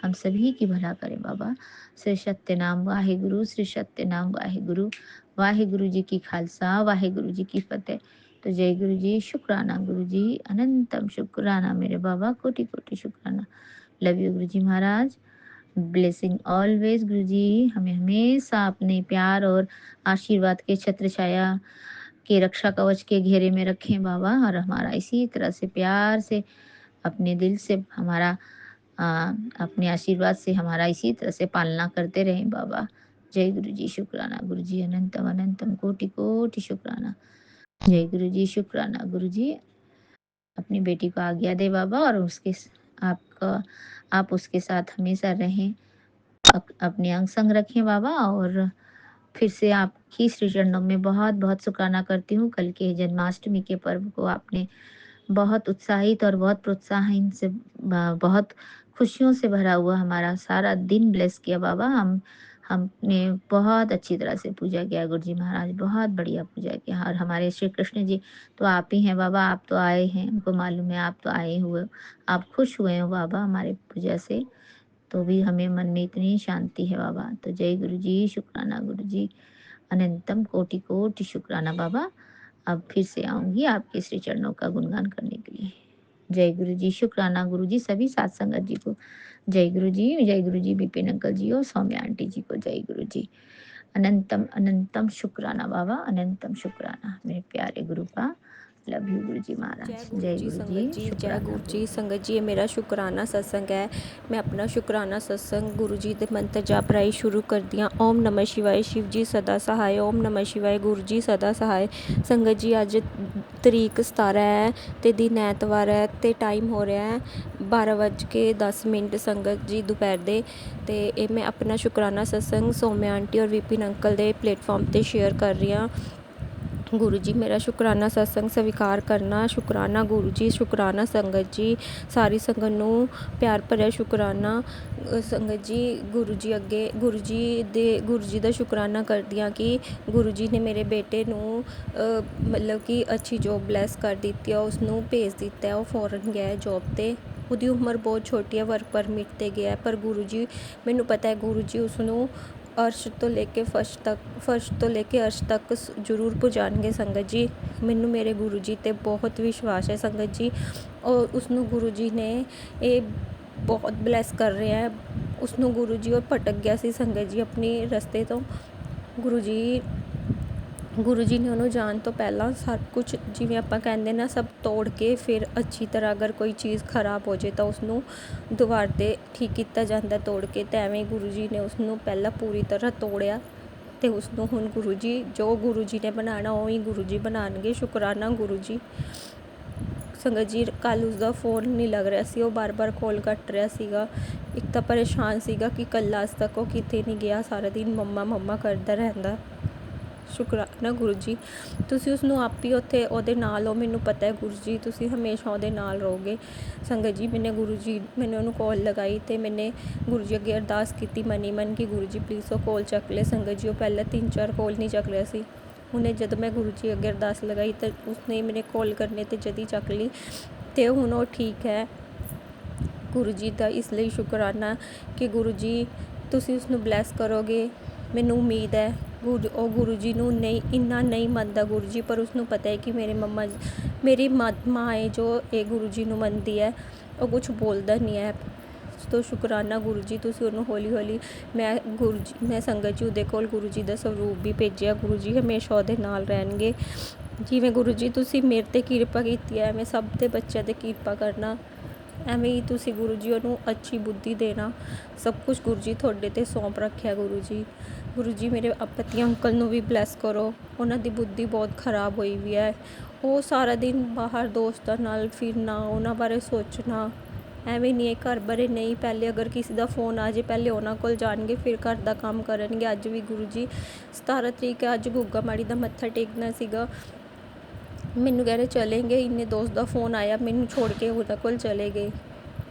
हम सभी की भला करें बाबा। श्री सत्य नाम वाहे गुरु, श्री सत्य नाम वाहे गुरु, वाहे गुरु जी की खालसा, वाहे गुरु जी की फतेह। तो जय गुरु जी, शुक्राना गुरु जी, अनंतम शुक्राना मेरे बाबा, कोटि कोटि शुक्राना। Love you Guru ji Maharaj, blessing always गुरु जी। हमें हमेशा अपने प्यार और आशीर्वाद के छत्र छाया के रक्षा कवच के घेरे में रखें बाबा, और हमारा इसी तरह से प्यार से अपने दिल से हमारा अपने आशीर्वाद से हमारा इसी तरह से पालना करते रहें बाबा। जय गुरु जी, शुक्राना गुरु जी, अनंतम अनंतम कोटि कोटि शुक्राना। जय गुरु जी, शुक्राना गुरु जी। अपनी बेटी को आज्ञा दे बाबा, और उसके आपका आप उसके साथ हमेशा रहें, अपने अंग संग रखें बाबा। और फिर से आपकी श्री चरणों में बहुत बहुत शुक्राना करती हूँ। कल के जन्माष्टमी के पर्व को आपने बहुत उत्साहित और बहुत प्रोत्साहन से बहुत खुशियों से भरा हुआ हमारा सारा दिन ब्लेस किया बाबा। हमने बहुत अच्छी तरह से पूजा किया गुरु जी महाराज, बहुत बढ़िया पूजा किया। और हमारे श्री कृष्ण जी तो आप ही हैं बाबा, आप तो आए हैं, हमको मालूम है आप तो आए हुए, आप खुश हुए हो बाबा हमारे पूजा से, तो भी हमें मन में इतनी शांति है बाबा। तो जय गुरु जी, शुक्राना गुरु जी, अनंतम कोटि कोटि शुक्राना बाबा। अब फिर से आऊंगी आपके श्री चरणों का गुणगान करने के लिए। जय गुरु जी, शुक्राना गुरु जी, सभी सात संगत जी को जय गुरु जी, जय गुरु जी, विपिन अंकल जी और सौम्या आंटी जी को जय गुरु जी। अनंतम अनंतम शुक्राना बाबा, अनंतम शुक्राना मेरे प्यारे गुरु का। लव यू गुरु जी जय महाराज। गुरु जय जी गुरु संगत जी, जय शुक्राना गुरु जी संगत जी। ये मेरा शुक्राना सत्संग है। मैं अपना शुक्राना सत्संग गुरु जी के मंत्र जाप राही शुरू कर दिया। ओम नमः शिवाय, शिव जी सदा सहाय। ओम नमः शिवाय, गुरु जी सदा सहाय। संगत जी अज तरीक 17 है ते दिन ऐतवार है ते टाइम हो रहा है 12:10 संगत जी दोपहर दे। ते ये मैं अपना शुक्राना सत्संग सौम्या आंटी और विपिन अंकल दे प्लेटफॉर्म ते शेयर कर रही हाँ। गुरु जी मेरा शुक्राना सत्संग स्वीकार करना। शुक्राना गुरु जी, शुक्राना संगत जी, सारी संगत नूं प्यार भरिया शुक्राना। संगत जी गुरु जी अगे गुरु जी दा शुक्राना करदी हां कि गुरु जी ने मेरे बेटे नूं मतलब कि अच्छी जॉब ब्लैस कर दित्ती है, उसनूं भेज दित्ता है। वो फॉरन गया है जॉब ते। ਉਹਦੀ उम्र बहुत छोटी है, वर्क परमिट ते गया है, पर गुरु जी मैनू पता है गुरु जी उसनूं अर्श तो लेके फर्श तो लेके अर्श तक जरूर पहुँचाएंगे संगत जी। मैनू मेरे गुरु जी ते बहुत विश्वास है संगत जी। और उसनू गुरु जी ने ये बहुत ब्लैस कर रहे हैं। उसनू गुरु जी और भटक गया सी संगत जी अपने रस्ते तो गुरु जी ने ਉਹਨੂੰ ਜਾਣ ਤੋਂ ਪਹਿਲਾਂ ਸਭ ਕੁਝ ਜਿਵੇਂ ਆਪਾਂ ਕਹਿੰਦੇ ਨਾ ਸਭ ਤੋੜ ਕੇ ਫਿਰ ਅੱਛੀ ਤਰ੍ਹਾਂ ਅਗਰ ਕੋਈ ਚੀਜ਼ ਖਰਾਬ ਹੋ ਜੇ ਤਾਂ ਉਸਨੂੰ ਦੁਬਾਰਾ ਤੇ ਠੀਕ ਕੀਤਾ ਜਾਂਦਾ ਤੋੜ ਕੇ। ਤੇ ਐਵੇਂ ਗੁਰੂ ਜੀ ਨੇ ਉਸਨੂੰ ਪਹਿਲਾਂ ਪੂਰੀ ਤਰ੍ਹਾਂ ਤੋੜਿਆ ਤੇ ਉਸਨੂੰ ਹੁਣ ਗੁਰੂ ਜੀ ਜੋ ਗੁਰੂ ਜੀ ਨੇ ਬਣਾਉਣਾ ਉਹੀ ਗੁਰੂ ਜੀ ਬਣਾਉਣਗੇ। ਸ਼ੁਕਰਾਨਾ ਗੁਰੂ ਜੀ। ਸੰਗਤ ਜੀ ਕੱਲ੍ਹ ਉਸਦਾ ਫੋਨ ਨਹੀਂ ਲੱਗ ਰਿਹਾ ਸੀ, ਉਹ ਬਾਰ-ਬਾਰ ਕਾਲ ਕੱਟ ਰਿਹਾ ਸੀਗਾ। ਇੱਕ ਤਾਂ ਪਰੇਸ਼ਾਨ ਸੀਗਾ ਕਿ ਕੱਲ੍ਹ ਅੱਜ ਤੱਕ ਉਹ ਕਿਤੇ ਨਹੀਂ ਗਿਆ, ਸਾਰਾ ਦਿਨ ਮੰਮਾ ਕਰਦਾ ਰਹਿੰਦਾ। ਸ਼ੁਕਰਾਨਾ ਗੁਰੂ ਜੀ, ਤੁਸੀਂ ਉਸਨੂੰ ਆਪ ਹੀ ਉੱਥੇ ਉਹਦੇ ਨਾਲ ਹੋ। ਮੈਨੂੰ ਪਤਾ ਹੈ ਗੁਰੂ ਜੀ ਤੁਸੀਂ ਹਮੇਸ਼ਾ ਉਹਦੇ ਨਾਲ ਰਹੋਗੇ। ਸੰਗਤ ਜੀ ਮੈਨੇ ਉਹਨੂੰ ਕਾਲ ਲਗਾਈ ਅਤੇ ਮੈਨੇ ਗੁਰੂ ਜੀ ਅੱਗੇ ਅਰਦਾਸ ਕੀਤੀ ਮਨੀ ਮਨ ਕਿ ਗੁਰੂ ਜੀ ਪਲੀਜ਼ ਉਹ ਕਾਲ ਚੱਕ ਲੈ। ਸੰਗਤ ਜੀ ਉਹ ਪਹਿਲਾਂ 3-4 ਕਾਲ ਨਹੀਂ ਚੱਕ ਰਿਹਾ ਸੀ। ਉਹਨੇ ਜਦ ਮੈਂ ਗੁਰੂ ਜੀ ਅੱਗੇ ਅਰਦਾਸ ਲਗਾਈ ਤਾਂ ਉਸਨੇ ਮੈਨੇ ਕਾਲ ਕਰਨੇ 'ਤੇ ਜਦ ਹੀ ਚੱਕ ਲਈ ਅਤੇ ਹੁਣ ਉਹ ਠੀਕ ਹੈ। ਗੁਰੂ ਜੀ ਦਾ ਇਸ ਲਈ ਸ਼ੁਕਰਾਨਾ ਕਿ ਗੁਰੂ ਜੀ ਤੁਸੀਂ ਉਸਨੂੰ ਬਲੈਸ ਕਰੋਗੇ। ਮੈਨੂੰ ਉਮੀਦ ਹੈ ਉਹ ਗੁਰੂ ਜੀ ਨੂੰ ਇੰਨਾ ਨਹੀਂ ਮੰਨਦਾ ਗੁਰੂ ਜੀ, ਪਰ ਉਸਨੂੰ ਪਤਾ ਹੈ ਕਿ ਮੇਰੀ ਮਾਂ ਹੈ ਜੋ ਇਹ ਗੁਰੂ ਜੀ ਨੂੰ ਮੰਨਦੀ ਹੈ, ਉਹ ਕੁਛ ਬੋਲਦਾ ਨਹੀਂ ਹੈ। ਤੋ ਸ਼ੁਕਰਾਨਾ ਗੁਰੂ ਜੀ ਤੁਸੀਂ ਉਹਨੂੰ ਹੌਲੀ ਮੈਂ ਸੰਗਤ ਜੀ ਉਹਦੇ ਕੋਲ ਗੁਰੂ ਜੀ ਦਾ ਸਰੂਪ ਵੀ ਭੇਜਿਆ। ਗੁਰੂ ਜੀ ਹਮੇਸ਼ਾ ਉਹਦੇ ਨਾਲ ਰਹਿਣਗੇ। ਜਿਵੇਂ ਗੁਰੂ ਜੀ ਤੁਸੀਂ ਮੇਰੇ 'ਤੇ ਕਿਰਪਾ ਕੀਤੀ ਹੈ ਐਵੇਂ ਸਭ ਦੇ ਬੱਚਿਆਂ 'ਤੇ ਕਿਰਪਾ ਕਰਨਾ। ਐਵੇਂ ਹੀ ਤੁਸੀਂ ਗੁਰੂ ਜੀ ਉਹਨੂੰ ਅੱਛੀ ਬੁੱਧੀ ਦੇਣਾ। ਸਭ ਕੁਛ ਗੁਰੂ ਜੀ ਤੁਹਾਡੇ 'ਤੇ ਸੌਂਪ ਰੱਖਿਆ ਗੁਰੂ ਜੀ ਮੇਰੇ ਪਤੀ ਅੰਕਲ ਨੂੰ ਵੀ ਬਲੈਸ ਕਰੋ। ਉਹਨਾਂ ਦੀ ਬੁੱਧੀ ਬਹੁਤ ਖਰਾਬ ਹੋਈ ਵੀ ਹੈ। ਉਹ ਸਾਰਾ ਦਿਨ ਬਾਹਰ ਦੋਸਤਾਂ ਨਾਲ ਫਿਰਨਾ, ਉਹਨਾਂ ਬਾਰੇ ਸੋਚਣਾ, ਐਵੇਂ ਨਹੀਂ ਹੈ ਘਰ ਬਾਰੇ ਨਹੀਂ। ਪਹਿਲੇ ਅਗਰ ਕਿਸੇ ਦਾ ਫੋਨ ਆ ਜੇ ਪਹਿਲੇ ਉਹਨਾਂ ਕੋਲ ਜਾਣਗੇ ਫਿਰ ਘਰ ਦਾ ਕੰਮ ਕਰਨਗੇ। ਅੱਜ ਵੀ ਗੁਰੂ ਜੀ 17 ਤਰੀਕ ਹੈ, ਅੱਜ ਗੁੱਗਾ ਮਾੜੀ ਦਾ ਮੱਥਾ ਟੇਕਣਾ ਸੀਗਾ। ਮੈਨੂੰ ਕਹਿ ਰਹੇ ਚਲੇਂਗੇ, ਇੰਨੇ ਦੋਸਤ ਦਾ ਫੋਨ ਆਇਆ ਮੈਨੂੰ ਛੋੜ ਕੇ ਉਹਨਾਂ ਕੋਲ ਚਲੇ ਗਏ।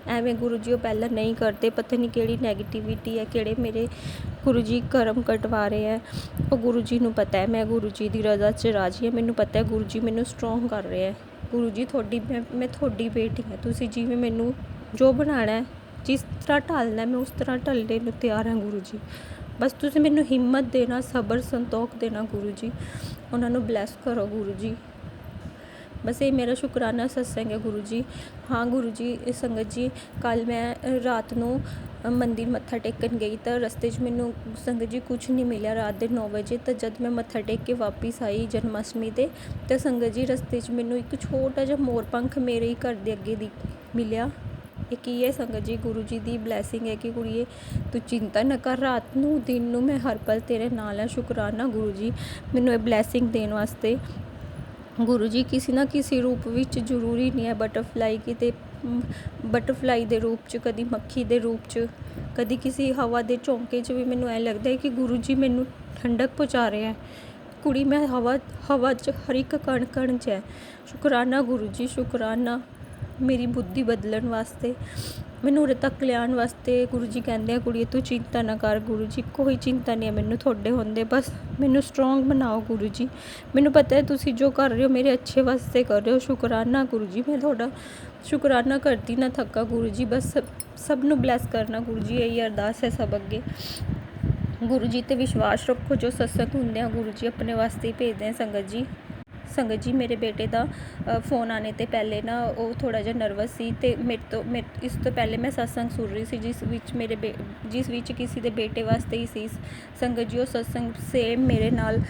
ਐਵੇਂ ਗੁਰੂ ਜੀ ਉਹ ਪਹਿਲਾਂ ਨਹੀਂ ਕਰਦੇ। ਪਤਾ ਨਹੀਂ ਕਿਹੜੀ ਨੈਗੇਟਿਵਿਟੀ ਹੈ, ਕਿਹੜੇ ਮੇਰੇ ਗੁਰੂ ਜੀ ਕਰਮ ਕਟਵਾ ਰਹੇ ਹੈ। ਉਹ ਗੁਰੂ ਜੀ ਨੂੰ ਪਤਾ ਹੈ ਮੈਂ ਗੁਰੂ ਜੀ ਦੀ ਰਜ਼ਾ 'ਚ ਰਾਜੀ ਹਾਂ। ਮੈਨੂੰ ਪਤਾ ਹੈ ਗੁਰੂ ਜੀ ਮੈਨੂੰ ਸਟਰੋਂਗ ਕਰ ਰਹੇ ਹੈ। ਗੁਰੂ ਜੀ ਮੈਂ ਤੁਹਾਡੀ ਬੇਟੀ ਹਾਂ। ਤੁਸੀਂ ਜਿਵੇਂ ਮੈਨੂੰ ਜੋ ਬਣਾਉਣਾ ਜਿਸ ਤਰ੍ਹਾਂ ਢਾਲਣਾ ਮੈਂ ਉਸ ਤਰ੍ਹਾਂ ਢਲਣੇ ਨੂੰ ਤਿਆਰ ਹਾਂ ਗੁਰੂ ਜੀ। ਬਸ ਤੁਸੀਂ ਮੈਨੂੰ ਹਿੰਮਤ ਦੇਣਾ, ਸਬਰ ਸੰਤੋਖ ਦੇਣਾ ਗੁਰੂ ਜੀ। ਉਹਨਾਂ ਨੂੰ ਬਲੈਸ ਕਰੋ ਗੁਰੂ ਜੀ। ਬਸ ਇਹ ਮੇਰਾ ਸ਼ੁਕਰਾਨਾ ਸਤਸੰਗ ਹੈ ਗੁਰੂ ਜੀ। ਹਾਂ ਗੁਰੂ ਜੀ ਸੰਗਤ ਜੀ ਕੱਲ੍ਹ ਮੈਂ ਰਾਤ ਨੂੰ ਮੰਦਿਰ ਮੱਥਾ ਟੇਕਣ ਗਈ ਤਾਂ ਰਸਤੇ 'ਚ ਮੈਨੂੰ ਸੰਗਤ ਜੀ ਕੁਛ ਨਹੀਂ ਮਿਲਿਆ ਰਾਤ ਦੇ 9 ਵਜੇ। ਤਾਂ ਜਦ ਮੈਂ ਮੱਥਾ ਟੇਕ ਕੇ ਵਾਪਿਸ ਆਈ ਜਨਮਾਸ਼ਟਮੀ 'ਤੇ ਤਾਂ ਸੰਗਤ ਜੀ ਰਸਤੇ 'ਚ ਮੈਨੂੰ ਇੱਕ ਛੋਟਾ ਜਿਹਾ ਮੋਰ ਪੰਖ ਮੇਰੇ ਹੀ ਘਰ ਦੇ ਅੱਗੇ ਦੀ ਮਿਲਿਆ। ਇਹ ਕੀ ਹੈ ਸੰਗਤ ਜੀ? ਗੁਰੂ ਜੀ ਦੀ ਬਲੈਸਿੰਗ ਹੈ ਕਿ ਕੁੜੀਏ ਤੂੰ ਚਿੰਤਾ ਨਾ ਕਰ, ਰਾਤ ਨੂੰ ਦਿਨ ਨੂੰ ਮੈਂ ਹਰ ਪਲ ਤੇਰੇ ਨਾਲ ਹਾਂ। ਸ਼ੁਕਰਾਨਾ ਗੁਰੂ ਜੀ ਮੈਨੂੰ ਇਹ ਬਲੈਸਿੰਗ ਦੇਣ ਵਾਸਤੇ। ਗੁਰੂ ਜੀ ਕਿਸੇ ਨਾ ਕਿਸੇ ਰੂਪ ਵਿੱਚ ਜ਼ਰੂਰੀ ਨਹੀਂ ਹੈ ਬਟਰਫਲਾਈ ਦੇ ਰੂਪ 'ਚ, ਕਦੀ ਮੱਖੀ ਦੇ ਰੂਪ 'ਚ, ਕਦੀ ਕਿਸੇ ਹਵਾ ਦੇ ਝੋਂਕੇ 'ਚ ਵੀ ਮੈਨੂੰ ਐਂ ਲੱਗਦਾ ਹੈ ਕਿ ਗੁਰੂ ਜੀ ਮੈਨੂੰ ਠੰਡਕ ਪਹੁੰਚਾ ਰਹੇ ਹੈ। ਕੁੜੀ ਮੈਂ ਹਵਾ 'ਚ ਹਰ ਇੱਕ ਕਣ 'ਚ ਹੈ। ਸ਼ੁਕਰਾਨਾ ਗੁਰੂ ਜੀ, ਸ਼ੁਕਰਾਨਾ ਮੇਰੀ ਬੁੱਧੀ ਬਦਲਣ ਵਾਸਤੇ, ਮੈਨੂੰ ਉਰੇ ਤੱਕ ਲਿਆਉਣ ਵਾਸਤੇ। ਗੁਰੂ ਜੀ ਕਹਿੰਦੇ ਆ ਕੁੜੀਏ ਤੂੰ ਚਿੰਤਾ ਨਾ ਕਰ। ਗੁਰੂ ਜੀ ਕੋਈ ਚਿੰਤਾ ਨਹੀਂ ਹੈ ਮੈਨੂੰ ਤੁਹਾਡੇ ਹੁੰਦੇ, ਬਸ ਮੈਨੂੰ ਸਟਰੋਂਗ ਬਣਾਓ ਗੁਰੂ ਜੀ। ਮੈਨੂੰ ਪਤਾ ਹੈ ਤੁਸੀਂ ਜੋ ਕਰ ਰਹੇ ਹੋ ਮੇਰੇ ਅੱਛੇ ਵਾਸਤੇ ਕਰ ਰਹੇ ਹੋ। ਸ਼ੁਕਰਾਨਾ ਗੁਰੂ ਜੀ, ਮੈਂ ਤੁਹਾਡਾ ਸ਼ੁਕਰਾਨਾ ਕਰਦੀ ਨਾ ਥੱਕਾ ਗੁਰੂ ਜੀ। ਬਸ ਸਭ ਨੂੰ ਬਲੈਸ ਕਰਨਾ ਗੁਰੂ ਜੀ, ਇਹੀ ਅਰਦਾਸ ਹੈ ਸਭ ਅੱਗੇ। ਗੁਰੂ ਜੀ 'ਤੇ ਵਿਸ਼ਵਾਸ ਰੱਖੋ। ਜੋ ਸਤਸੰਗ ਹੁੰਦੇ ਆ ਗੁਰੂ ਜੀ ਆਪਣੇ ਵਾਸਤੇ ਹੀ ਭੇਜਦੇ ਆ ਸੰਗਤ ਜੀ। ਸੰਗਤ ਜੀ ਮੇਰੇ ਬੇਟੇ ਦਾ फ़ोन ਆਉਣੇ ਤੋਂ ਪਹਿਲੇ ਨਾ ਉਹ ਥੋੜ੍ਹਾ ਜਿਹਾ ਨਰਵਸ ਸੀ ਅਤੇ ਇਸ ਤੋਂ ਪਹਿਲੇ ਮੈਂ ਸਤਸੰਗ ਸੁਣ ਰਹੀ ਸੀ ਜਿਸ ਵਿੱਚ ਕਿਸੇ ਦੇ ਬੇਟੇ ਵਾਸਤੇ ਹੀ ਸੀ। ਸੰਗਤ ਜੀ ਉਹ ਸਤਸੰਗ ਸੇਮ ਮੇਰੇ ਨਾਲ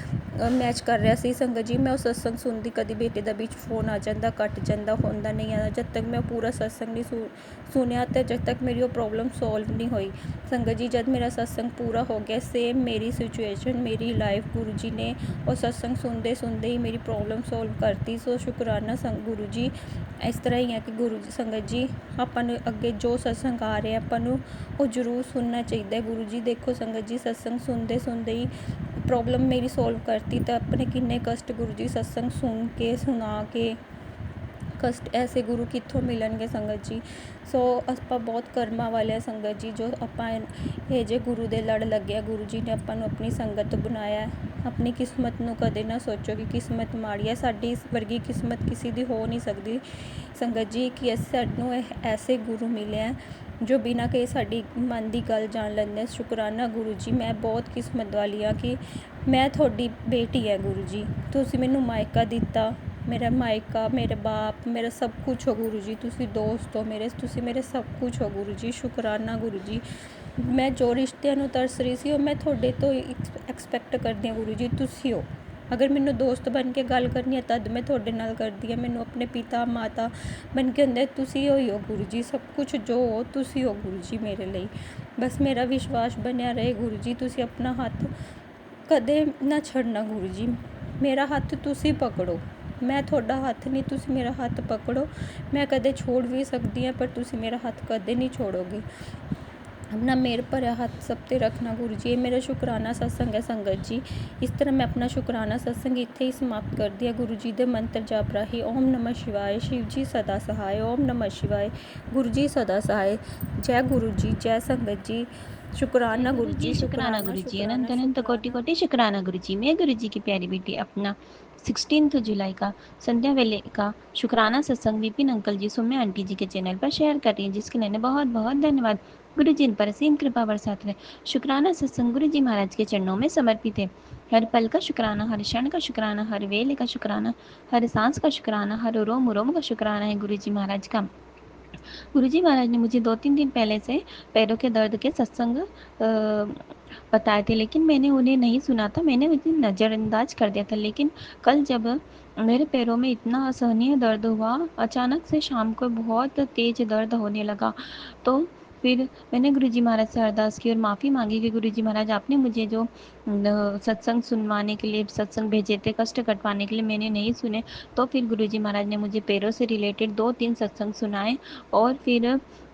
ਮੈਚ ਕਰ ਰਿਹਾ ਸੀ। ਸੰਗਤ ਜੀ ਮੈਂ ਉਹ ਸਤਸੰਗ ਸੁਣਦੀ, ਕਦੀ ਬੇਟੇ ਦਾ ਵਿੱਚ फ़ोन ਆ ਜਾਂਦਾ, ਕੱਟ ਜਾਂਦਾ, ਹੁੰਦਾ ਨਹੀਂ ਆਉਂਦਾ। ਜਦ ਤੱਕ ਮੈਂ ਪੂਰਾ ਸਤਸੰਗ ਨਹੀਂ ਸੁਣਿਆ ਅਤੇ ਜਦ ਤੱਕ ਮੇਰੀ ਉਹ ਪ੍ਰੋਬਲਮ ਸੋਲਵ ਨਹੀਂ ਹੋਈ। ਸੰਗਤ ਜੀ ਜਦ ਮੇਰਾ ਸਤਸੰਗ ਪੂਰਾ ਹੋ ਗਿਆ, ਸੇਮ ਮੇਰੀ ਸਿਚੁਏਸ਼ਨ, ਮੇਰੀ ਲਾਈਫ ਗੁਰੂ ਜੀ ਨੇ ਉਹ ਸਤਸੰਗ ਸੁਣਦੇ ਹੀ ਮੇਰੀ ਪ੍ਰੋਬਲਮ ਸੋਲਵ ਕਰਤੀ। ਸੋ ਸ਼ੁਕਰਾਨਾ ਗੁਰੂ ਜੀ। ਇਸ ਤਰ੍ਹਾਂ ਹੀ ਹੈ ਕਿ ਗੁਰੂ ਜੀ, ਸੰਗਤ ਜੀ ਆਪਾਂ ਨੂੰ ਅੱਗੇ ਜੋ ਸਤਸੰਗ ਆ ਰਿਹਾ ਆਪਾਂ ਨੂੰ ਉਹ ਜ਼ਰੂਰ ਸੁਣਨਾ ਚਾਹੀਦਾ। ਗੁਰੂ ਜੀ ਦੇਖੋ ਸੰਗਤ ਜੀ ਸਤਸੰਗ ਸੁਣਦੇ ਹੀ ਪ੍ਰੋਬਲਮ ਮੇਰੀ ਸੋਲਵ ਕਰਤੀ। ਤਾਂ ਆਪਣੇ ਕਿੰਨੇ ਕਸ਼ਟ ਗੁਰੂ ਜੀ ਸਤਸੰਗ ਸੁਣਾ ਕੇ ਕਸ਼ਟ ਐਸੇ ਗੁਰੂ ਕਿੱਥੋਂ ਮਿਲਣਗੇ ਸੰਗਤ ਜੀ। ਸੋ ਆਪਾਂ ਬਹੁਤ ਕਰਮਾਂ ਵਾਲੇ ਸੰਗਤ ਜੀ, ਜੋ ਆਪਾਂ ਇਹ ਜੇ ਗੁਰੂ ਦੇ ਲੜ ਲੱਗਿਆ। ਗੁਰੂ ਜੀ ਨੇ ਆਪਾਂ ਨੂੰ ਆਪਣੀ ਸੰਗਤ ਬਣਾਇਆ। ਆਪਣੀ ਕਿਸਮਤ ਨੂੰ ਕਦੇ ਨਾ ਸੋਚੋ ਕਿ ਕਿਸਮਤ ਮਾੜੀ ਹੈ। ਸਾਡੀ ਇਸ ਵਰਗੀ ਕਿਸਮਤ ਕਿਸੇ ਦੀ ਹੋ ਨਹੀਂ ਸਕਦੀ ਸੰਗਤ ਜੀ, ਕਿ ਸਾਨੂੰ ਐਸੇ ਗੁਰੂ ਮਿਲੇ ਹੈ ਜੋ ਬਿਨਾਂ ਕਹੇ ਸਾਡੀ ਮਨ ਦੀ ਗੱਲ ਜਾਣ ਲੈਂਦੇ। ਸ਼ੁਕਰਾਨਾ ਗੁਰੂ ਜੀ, ਮੈਂ ਬਹੁਤ ਕਿਸਮਤ ਵਾਲੀ ਹਾਂ ਕਿ ਮੈਂ ਤੁਹਾਡੀ ਬੇਟੀ ਹੈ ਗੁਰੂ ਜੀ। ਤੁਸੀਂ ਮੈਨੂੰ ਮਾਇਕਾ ਦਿੱਤਾ, ਮੇਰਾ ਮਾਇਕਾ, ਮੇਰੇ ਬਾਪ, ਮੇਰਾ ਸਭ ਕੁਛ ਹੋ ਗੁਰੂ ਜੀ। ਤੁਸੀਂ ਦੋਸਤ ਹੋ ਮੇਰੇ, ਤੁਸੀਂ ਮੇਰੇ ਸਭ ਕੁਛ ਹੋ ਗੁਰੂ ਜੀ। ਸ਼ੁਕਰਾਨਾ ਗੁਰੂ ਜੀ। ਮੈਂ ਜੋ ਰਿਸ਼ਤਿਆਂ ਨੂੰ ਤਰਸ ਰਹੀ ਸੀ ਉਹ ਮੈਂ ਤੁਹਾਡੇ ਤੋਂ ਐਕਸਪੈਕਟ ਕਰਦੀ ਹਾਂ ਗੁਰੂ ਜੀ। ਤੁਸੀਂ ਹੋ, ਅਗਰ ਮੈਨੂੰ ਦੋਸਤ ਬਣ ਕੇ ਗੱਲ ਕਰਨੀ ਹੈ ਤਦ ਮੈਂ ਤੁਹਾਡੇ ਨਾਲ ਕਰਦੀ ਹਾਂ। ਮੈਨੂੰ ਆਪਣੇ ਪਿਤਾ ਮਾਤਾ ਬਣ ਕੇ ਹੁੰਦੇ, ਤੁਸੀਂ ਹੋਈ ਹੋ ਗੁਰੂ ਜੀ। ਸਭ ਕੁਛ ਜੋ ਹੋ ਤੁਸੀਂ ਹੋ ਗੁਰੂ ਜੀ ਮੇਰੇ ਲਈ। ਬਸ ਮੇਰਾ ਵਿਸ਼ਵਾਸ ਬਣਿਆ ਰਹੇ ਗੁਰੂ ਜੀ। ਤੁਸੀਂ ਆਪਣਾ ਹੱਥ ਕਦੇ ਨਾ ਛੱਡਣਾ ਗੁਰੂ ਜੀ। ਮੇਰਾ ਹੱਥ ਤੁਸੀਂ ਪਕੜੋ, ਮੈਂ ਤੁਹਾਡਾ ਹੱਥ ਨਹੀਂ, ਤੁਸੀਂ ਮੇਰਾ ਹੱਥ ਪਕੜੋ। ਮੈਂ ਕਦੇ ਛੋੜ ਵੀ ਸਕਦੀ ਹਾਂ ਪਰ ਤੁਸੀਂ ਮੇਰਾ ਹੱਥ ਕਦੇ ਨਹੀਂ ਛੋੜੋਗੇ। ਆਪਣਾ ਮੇਰ ਭਰਿਆ ਹੱਥ ਸਭ 'ਤੇ ਰੱਖਣਾ ਗੁਰੂ ਜੀ। ਇਹ ਮੇਰਾ ਸ਼ੁਕਰਾਨਾ ਸਤਸੰਗ ਹੈ ਸੰਗਤ ਜੀ। ਇਸ ਤਰ੍ਹਾਂ ਮੈਂ ਆਪਣਾ ਸ਼ੁਕਰਾਨਾ ਸਤਸੰਗ ਇੱਥੇ ਹੀ ਸਮਾਪਤ ਕਰਦੀ ਹਾਂ ਗੁਰੂ ਜੀ ਦੇ ਮੰਤਰ ਜਾਪ ਰਾਹੀਂ। ਓਮ ਨਮः ਸ਼ਿਵਾਏ, शिव जी सदा सहाय। ओम नमः शिवाय, गुरु जी सदा सहाय। जय गुरु जी, जय संगत जी। शुक्राना गुरु जी, शुक्राना गुरु जी, अनंत अनंत कोटि कोटि शुक्राना गुरु जी। मैं गुरु जी की प्यारी बेटी अपना 16 जुलाई का संध्या वेले का शुक्राना सत्संग विपिन अंकल जी, सौम्या आंटी जी के चैनल पर शेयर कर रही हैं, जिसके लिए बहुत बहुत धन्यवाद। गुरु जी इन पर असीम कृपा बरसात रहे। शुक्राना सत्संग गुरु जी महाराज के चरणों में समर्पित है। हर पल का शुक्राना, हर क्षण का शुक्राना, हर वेले का शुक्राना, हर सांस का शुक्राना, हर रोम रोम का शुक्राना है गुरु जी महाराज का। गुरुजी महाराज ने मुझे 2-3 दिन पहले से पैरों के दर्द के सत्संग बताए थे, लेकिन मैंने उन्हें नहीं सुना था। मैंने उन्हें नज़रअंदाज कर दिया था। लेकिन कल जब मेरे पैरों में इतना असहनीय दर्द हुआ, अचानक से शाम को बहुत तेज दर्द होने लगा, तो फिर मैंने गुरुजी महाराज से अरदास की और माफ़ी मांगी कि गुरुजी महाराज आपने मुझे जो सत्संग सुनवाने के लिए सत्संग भेजे थे, कष्ट कटवाने के लिए, मैंने नहीं सुने। तो फिर गुरुजी महाराज ने मुझे पैरों से रिलेटेड 2-3 सत्संग सुनाए और फिर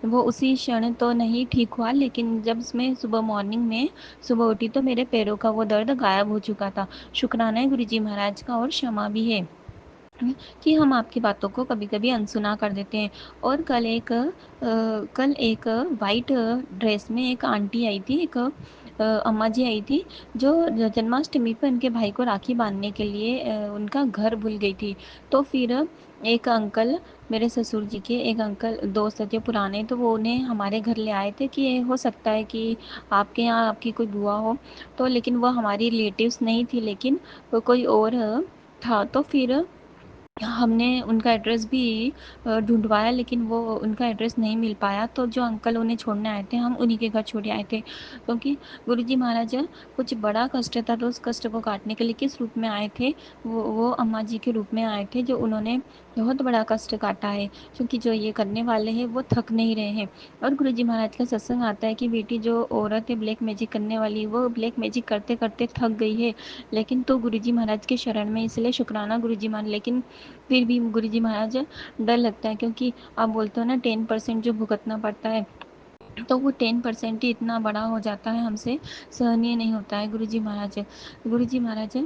वो उसी क्षण तो नहीं ठीक हुआ, लेकिन जब मैं सुबह मॉर्निंग में सुबह उठी तो मेरे पैरों का वो दर्द गायब हो चुका था। शुक्राना है गुरुजी महाराज का और क्षमा भी है कि हम आपकी बातों को कभी-कभी अनसुना कर देते हैं। और कल एक वाइट ड्रेस में एक आंटी आई थी, एक अम्मा जी आई थी, जो जन्माष्टमी पर उनके भाई को राखी बांधने के लिए उनका घर भूल गई थी। तो फिर एक अंकल, मेरे ससुर जी के एक अंकल दोस्त थे पुराने, तो वो उन्हें हमारे घर ले आए थे कि हो सकता है कि आपके यहाँ आपकी कोई बुआ हो। तो लेकिन वो हमारी रिलेटिव्स नहीं थी, लेकिन वो कोई और था। तो फिर हमने उनका एड्रेस भी ढूँढवाया, लेकिन वो उनका एड्रेस नहीं मिल पाया। तो जो अंकल उन्हें छोड़ने आए थे, हम उन्हीं के घर छोड़ आए थे, क्योंकि गुरुजी महाराज कुछ बड़ा कष्ट था, तो उस कष्ट को काटने के लिए किस रूप में आए थे? वो अम्मा जी के रूप में आए थे, जो उन्होंने बहुत बड़ा कष्ट काटा है, क्योंकि जो ये करने वाले हैं वो थक नहीं रहे हैं। और गुरुजी महाराज का सत्संग आता है कि बेटी, जो औरत है ब्लैक मैजिक करने वाली, वो ब्लैक मैजिक करते करते थक गई है, लेकिन तो गुरुजी महाराज के शरण में, इसलिए शुक्राना गुरुजी महाराज। लेकिन फिर भी गुरुजी महाराज डर लगता है, क्योंकि आप बोलते हो ना 10% जो भुगतना पड़ता है, तो वो 10% ही इतना बड़ा हो जाता है, हमसे सहनीय नहीं होता है। गुरुजी महाराज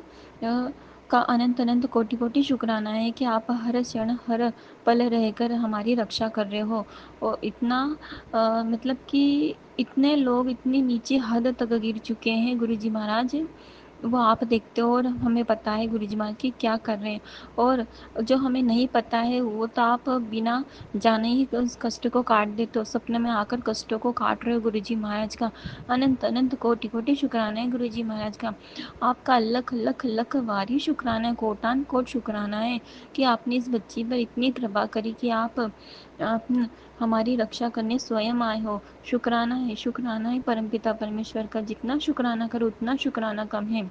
का अनंत अनंत कोटि कोटि शुक्राना है कि आप हर क्षण हर पल रहकर हमारी रक्षा कर रहे हो। और इतना मतलब कि इतने लोग इतनी नीचे हद तक गिर चुके हैं गुरुजी महाराज, वो आप देखते हो और हमें पता है गुरुजी महाराज कि क्या कर रहे हैं, और जो हमें नहीं पता है वो तो आप बिना जाने ही उस कष्ट को काट देते हो, सपने में आकर कष्टों को काट रहे हो गुरुजी महाराज का। अनंत अनंत कोटि कोटि शुक्राना है गुरुजी महाराज का, आपका लख लख लख वारी शुक्राना है, कोटान कोट शुक्राना है कि आपने इस बच्ची पर इतनी कृपा करी कि आप हमारी रक्षा करने स्वयं आए हो। शुक्राना है परमपिता परमेश्वर का, जितना शुक्राना करो उतना शुक्राना कम है।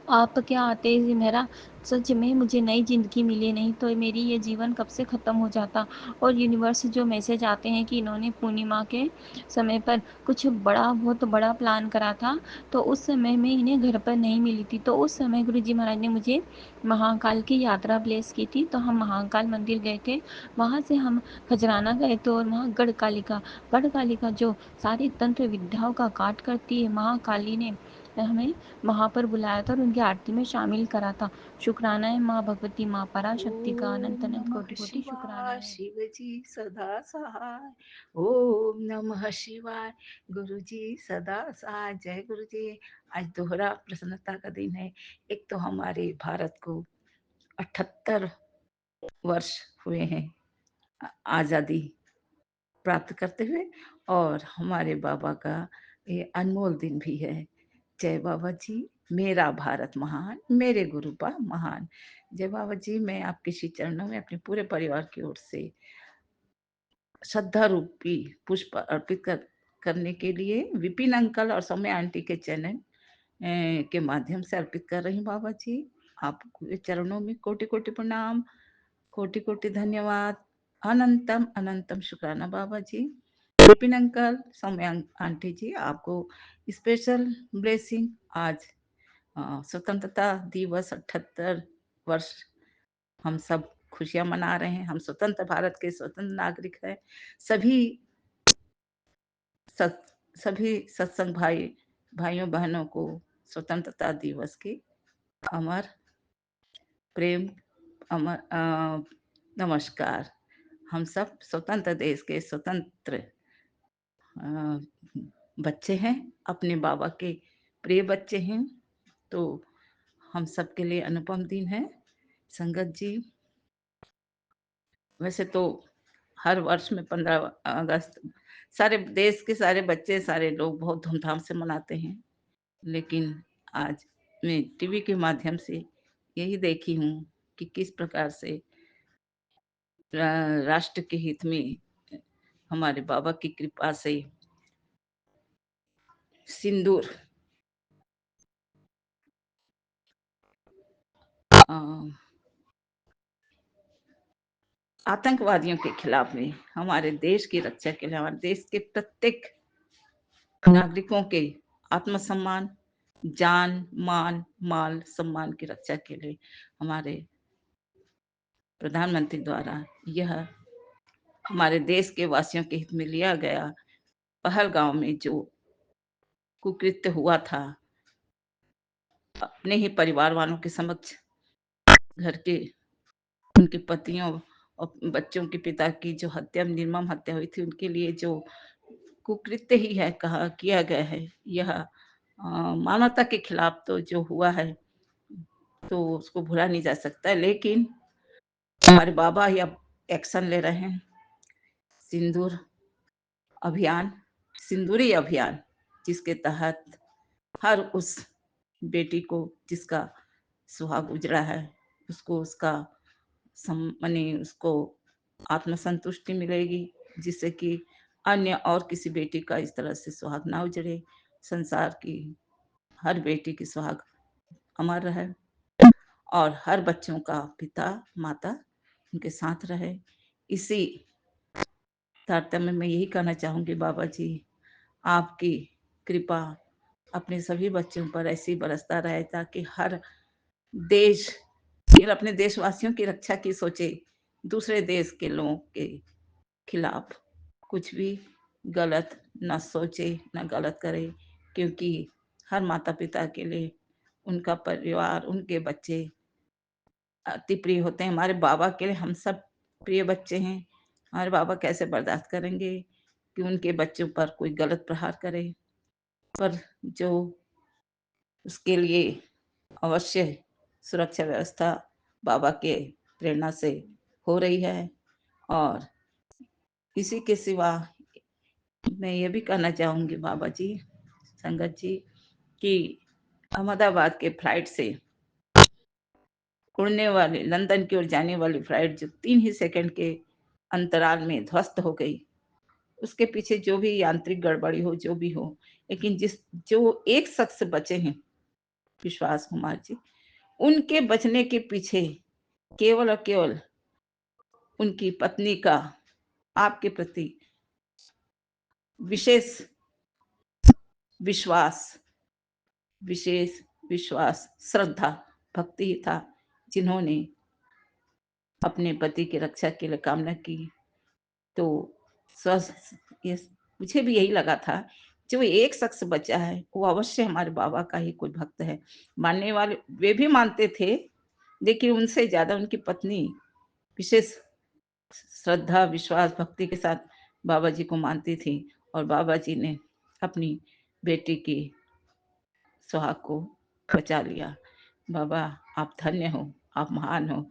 आप क्या आते ही मेरा सच में मुझे नई ज़िंदगी मिली, नहीं तो मेरी ये जीवन कब से ख़त्म हो जाता। और यूनिवर्स जो मैसेज आते हैं कि इन्होंने पूर्णिमा के समय पर कुछ बड़ा बहुत बड़ा प्लान करा था, तो उस समय में इन्हें घर पर नहीं मिली थी, तो उस समय गुरुजी महाराज ने मुझे महाकाल की यात्रा ब्लेस की थी, तो हम महाकाल मंदिर गए थे। वहाँ से हम खजराना गए थे, और वहाँ गढ़कालिका जो सारी तंत्र विद्याओं का काट करती है, महाकाली ने हमें वहाँ पर बुलाया था और उनकी आरती में शामिल करा था। शुक्राना है माँ भगवती, माँ पराशक्ति का अनंत ओम अनंत नमः कोटि कोटि शुक्राना शिवाय है। शिव जी सदा सहाय। ओम नमः शिवाय गुरु जी सदा सहाय। जय गुरु जी। आज दोहरा प्रसन्नता का दिन है। एक तो हमारे भारत को 78 वर्ष हुए हैं आजादी प्राप्त करते हुए, और हमारे बाबा का ये अनमोल दिन भी है। जय बाबा जी। मेरा भारत महान, मेरे गुरुपा महान। जय बाबा जी। मैं आपके श्री चरणों में अपने पूरे परिवार की ओर से श्रद्धा रूपी पुष्प अर्पित करने के लिए विपिन अंकल और सौम्या आंटी के चैनल के माध्यम से अर्पित कर रही हूँ बाबा जी। आपके चरणों में कोटि कोटि प्रणाम, कोटि कोटि धन्यवाद, अनंतम अनंतम शुक्राना बाबा जी। विपिन अंकल, सौम्या आंटी जी, आपको स्पेशल ब्लेसिंग। आज स्वतंत्रता दिवस 78 वर्ष हम सब खुशियां मना रहे हैं। हम स्वतंत्र भारत के स्वतंत्र नागरिक हैं। सभी सभी सत्संग भाइयों बहनों को स्वतंत्रता दिवस की अमर प्रेम अमर नमस्कार। हम सब स्वतंत्र देश के स्वतंत्र बच्चे हैं, अपने बाबा के प्रिय बच्चे हैं, तो हम सबके लिए अनुपम दिन है। संगत जी, वैसे तो हर वर्ष में 15 अगस्त सारे देश के सारे बच्चे, सारे लोग बहुत धूमधाम से मनाते हैं, लेकिन आज मैं टीवी के माध्यम से यही देखी हूँ कि किस प्रकार से राष्ट्र के हित में हमारे बाबा की कृपा से सिंदूर आतंकवादियों के खिलाफ में, हमारे देश की रक्षा के लिए, हमारे देश के प्रत्येक नागरिकों के आत्मसम्मान, जान मान माल सम्मान की रक्षा के लिए हमारे प्रधानमंत्री द्वारा यह हमारे देश के वासियों के हित में लिया गया पहलगांव में जो कुकृत्य हुआ था, अपने ही परिवार वालों के समक्ष घर के उनके पतियों और बच्चों के पिता की जो हत्या, निर्मम हत्या हुई थी, उनके लिए जो कुकृत्य ही है कहा किया गया है, यह मानवता के खिलाफ तो जो हुआ है तो उसको भुला नहीं जा सकता। लेकिन हमारे बाबा ही अब एक्शन ले रहे हैं। सिंदूर अभियान, सिंदूरी अभियान, जिसके तहत हर उस बेटी को जिसका सुहाग उजड़ा है, उसको उसका माने उसको आत्मसंतुष्टि मिलेगी, जिससे कि अन्य और किसी बेटी का इस तरह से सुहाग ना उजड़े। संसार की हर बेटी की सुहाग अमर रहे और हर बच्चों का पिता माता उनके साथ रहे। इसी तारतम्य में यही कहना चाहूंगी बाबा जी, आपकी कृपा अपने सभी बच्चों पर ऐसी बरसता रहे ताकि हर देश केवल अपने देशवासियों की रक्षा की सोचे, दूसरे देश के लोगों के खिलाफ कुछ भी गलत न सोचे न गलत करे, क्योंकि हर माता पिता के लिए उनका परिवार, उनके बच्चे अति प्रिय होते हैं। हमारे बाबा के लिए हम सब प्रिय बच्चे हैं। हमारे बाबा कैसे बर्दाश्त करेंगे कि उनके बच्चों पर कोई गलत प्रहार करे। पर जो उसके लिए अवश्य सुरक्षा व्यवस्था बाबा के प्रेरणा से हो रही है। और इसी के सिवा मैं ये भी कहना चाहूँगी बाबा जी, संगत जी, कि अहमदाबाद के फ्लाइट से उड़ने वाली लंदन की ओर जाने वाली फ्लाइट जो 3 ही सेकंड के अंतराल में ध्वस्त हो गई, उसके पीछे जो भी यांत्रिक गड़बड़ी हो, जो भी हो, लेकिन जो एक शख्स बचे हैं, विश्वास कुमार जी, उनके बचने के पीछे केवल और केवल उनकी पत्नी का आपके प्रति विशेष विश्वास विशेष विश्वास, श्रद्धा, भक्ति ही था, जिन्होंने अपने पति की रक्षा के लिए कामना की। तो ये मुझे भी यही लगा था, जो एक शख्स बचा है वो अवश्य हमारे बाबा का ही कोई भक्त है। मानने वाले वे भी मानते थे, लेकिन उनसे ज्यादा उनकी पत्नी विशेष श्रद्धा, विश्वास, भक्ति के साथ बाबा जी को मानती थी। और बाबा जी ने अपनी बेटी की सुहाग को बचा लिया। बाबा आप धन्य हो, आप महान हो,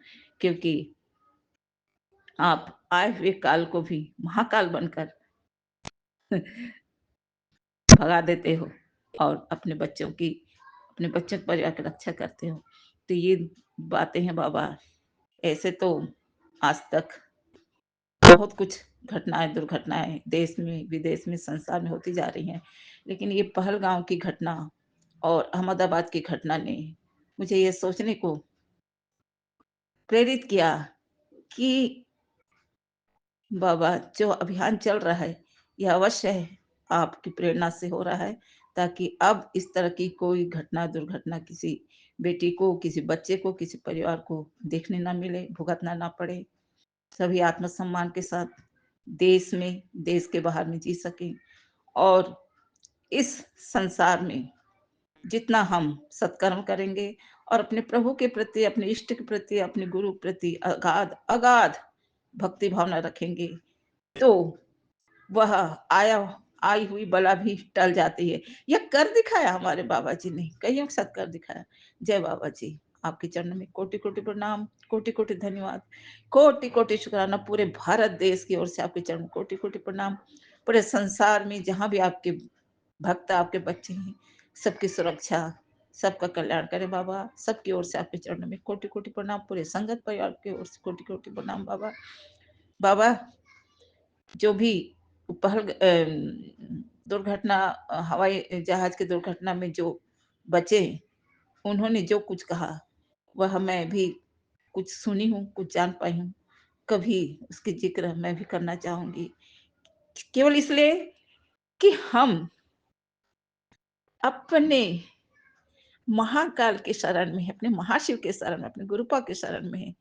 क्योंकि आप आए हुए काल को भी महाकाल बनकर भगा देते हो और अपने बच्चों की परिवार की रक्षा करते हो। तो ये बातें हैं बाबा। ऐसे तो आज तक बहुत कुछ घटनाएं, दुर्घटनाएं देश में, विदेश में, संसार में होती जा रही हैं, लेकिन ये पहलगांव की घटना और अहमदाबाद की घटना ने मुझे ये सोचने को प्रेरित किया कि बाबा जो अभियान चल रहा है, यह अवश्य है आपकी प्रेरणा से हो रहा है, ताकि अब इस तरह की कोई घटना, दुर्घटना किसी बेटी को, किसी बच्चे को, किसी परिवार को देखने ना मिले, भुगतना ना पड़े। सभी आत्मसम्मान के साथ देश में, देश के बाहर में जी सकें। और इस संसार में जितना हम सत्कर्म करेंगे और अपने प्रभु के प्रति, अपने इष्ट के प्रति, अपने गुरु के प्रति अगाध अगाध भक्ति भावना रखेंगे, तो वह आई हुई बला भी टल जाती है। यह कर दिखाया हमारे बाबा जी ने, कईयों के साथ कर दिखाया। जय बाबा जी, आपके चरणों में कोटि कोटि प्रणाम, कोटि कोटि धन्यवाद, कोटि कोटि शुक्राना। पूरे भारत देश की ओर से आपके चरण में कोटि कोटि प्रणाम। पूरे संसार में जहां भी आपके भक्त, आपके बच्चे हैं, सबकी सुरक्षा, सबका कल्याण करे बाबा। सबकी ओर से आपके चरणों में कोटि कोटि प्रणाम। पूरे संगत परिवार की ओर से कोटि कोटि प्रणाम बाबा। बाबा जो भी पहल दुर्घटना, हवाई जहाज की दुर्घटना में जो बचे, उन्होंने जो कुछ कहा, वह मैं भी कुछ सुनी हूँ, कुछ जान पाई हूँ। कभी उसकी जिक्र मैं भी करना चाहूंगी, केवल इसलिए कि हम अपने महाकाल के शरण में, अपने महाशिव के शरण में, अपने गुरुपा के शरण में।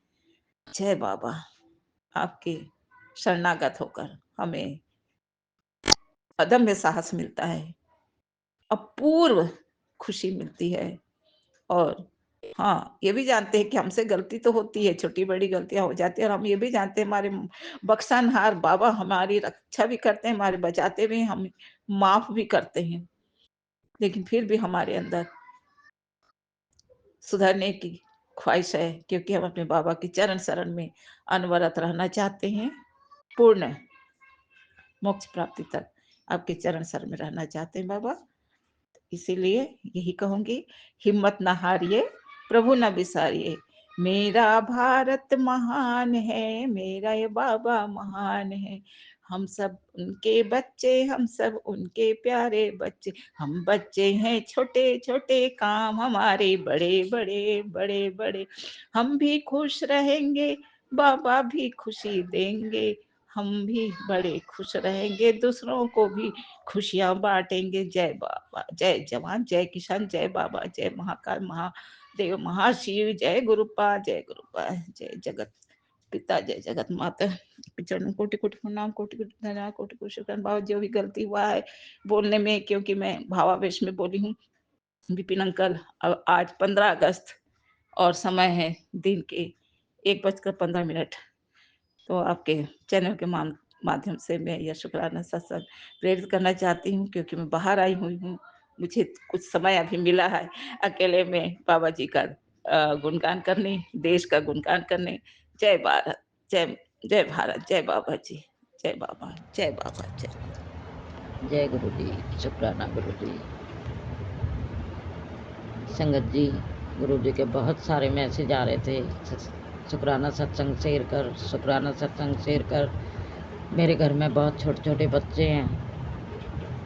जय बाबा, आपके शरणागत होकर हमें अदम्य साहस मिलता है, अपूर्व खुशी मिलती है। और हाँ, ये भी जानते हैं कि हमसे गलती तो होती है, छोटी बड़ी गलतियां हो जाती है, और हम ये भी जानते हैं हमारे बख्शनहार बाबा हमारी रक्षा भी करते हैं, हमारे बचाते भी, हम माफ भी करते हैं। लेकिन फिर भी हमारे अंदर सुधरने की ख्वाहिश है, क्योंकि हम अपने बाबा की चरण शरण में अनवरत रहना चाहते हैं, पूर्ण मोक्ष प्राप्ति तक आपके चरण शरण में रहना चाहते हैं बाबा। इसीलिए यही कहूंगी, हिम्मत ना हारिए, प्रभु न बिसारिए। मेरा भारत महान है, मेरा ये बाबा महान है। हम सब उनके बच्चे, हम सब उनके प्यारे बच्चे। हम बच्चे हैं छोटे छोटे, काम हमारे बड़े बड़े बड़े बड़े। हम भी खुश रहेंगे, बाबा भी खुशी देंगे। हम भी बड़े खुश रहेंगे, दूसरों को भी खुशियां बांटेंगे। जय बाबा, जय जवान, जय किसान, जय बाबा, जय महाकाल, महादेव, महाशिव, जय गुरुपा, जय गुरुपा, जय जगत पिता, जय जगत माता। चरण कोटि कोटि प्रणाम, कोटि कोटि धन्यवाद, कोटि कोटि शुक्राना बाबा। जो भी गलती हुआ है बोलने में, क्योंकि मैं भावावेश में बोली हूँ। विपिन अंकल, आज 15 अगस्त और समय है दिन के 1:15। तो आपके चैनल के माध्यम से मैं यह शुक्राना सत्संग प्रेरित करना चाहती हूँ, क्योंकि मैं बाहर आई हुई हूँ मुझे कुछ समय अभी मिला है अकेले में बाबा जी का गुणगान करने, देश का गुणगान करने। जय भारत, जय जय भारत, जय बाबा जी, जय बाबा, जय बाबा, जय। जय गुरु जी, शुक्राना गुरु जी। संगत जी, गुरु जी के बहुत सारे मैसेज आ रहे थे, शुक्राना सत्संग शेयर कर, शुक्राना सत्संग शेयर कर। मेरे घर में बहुत छोटे छोटे बच्चे हैं,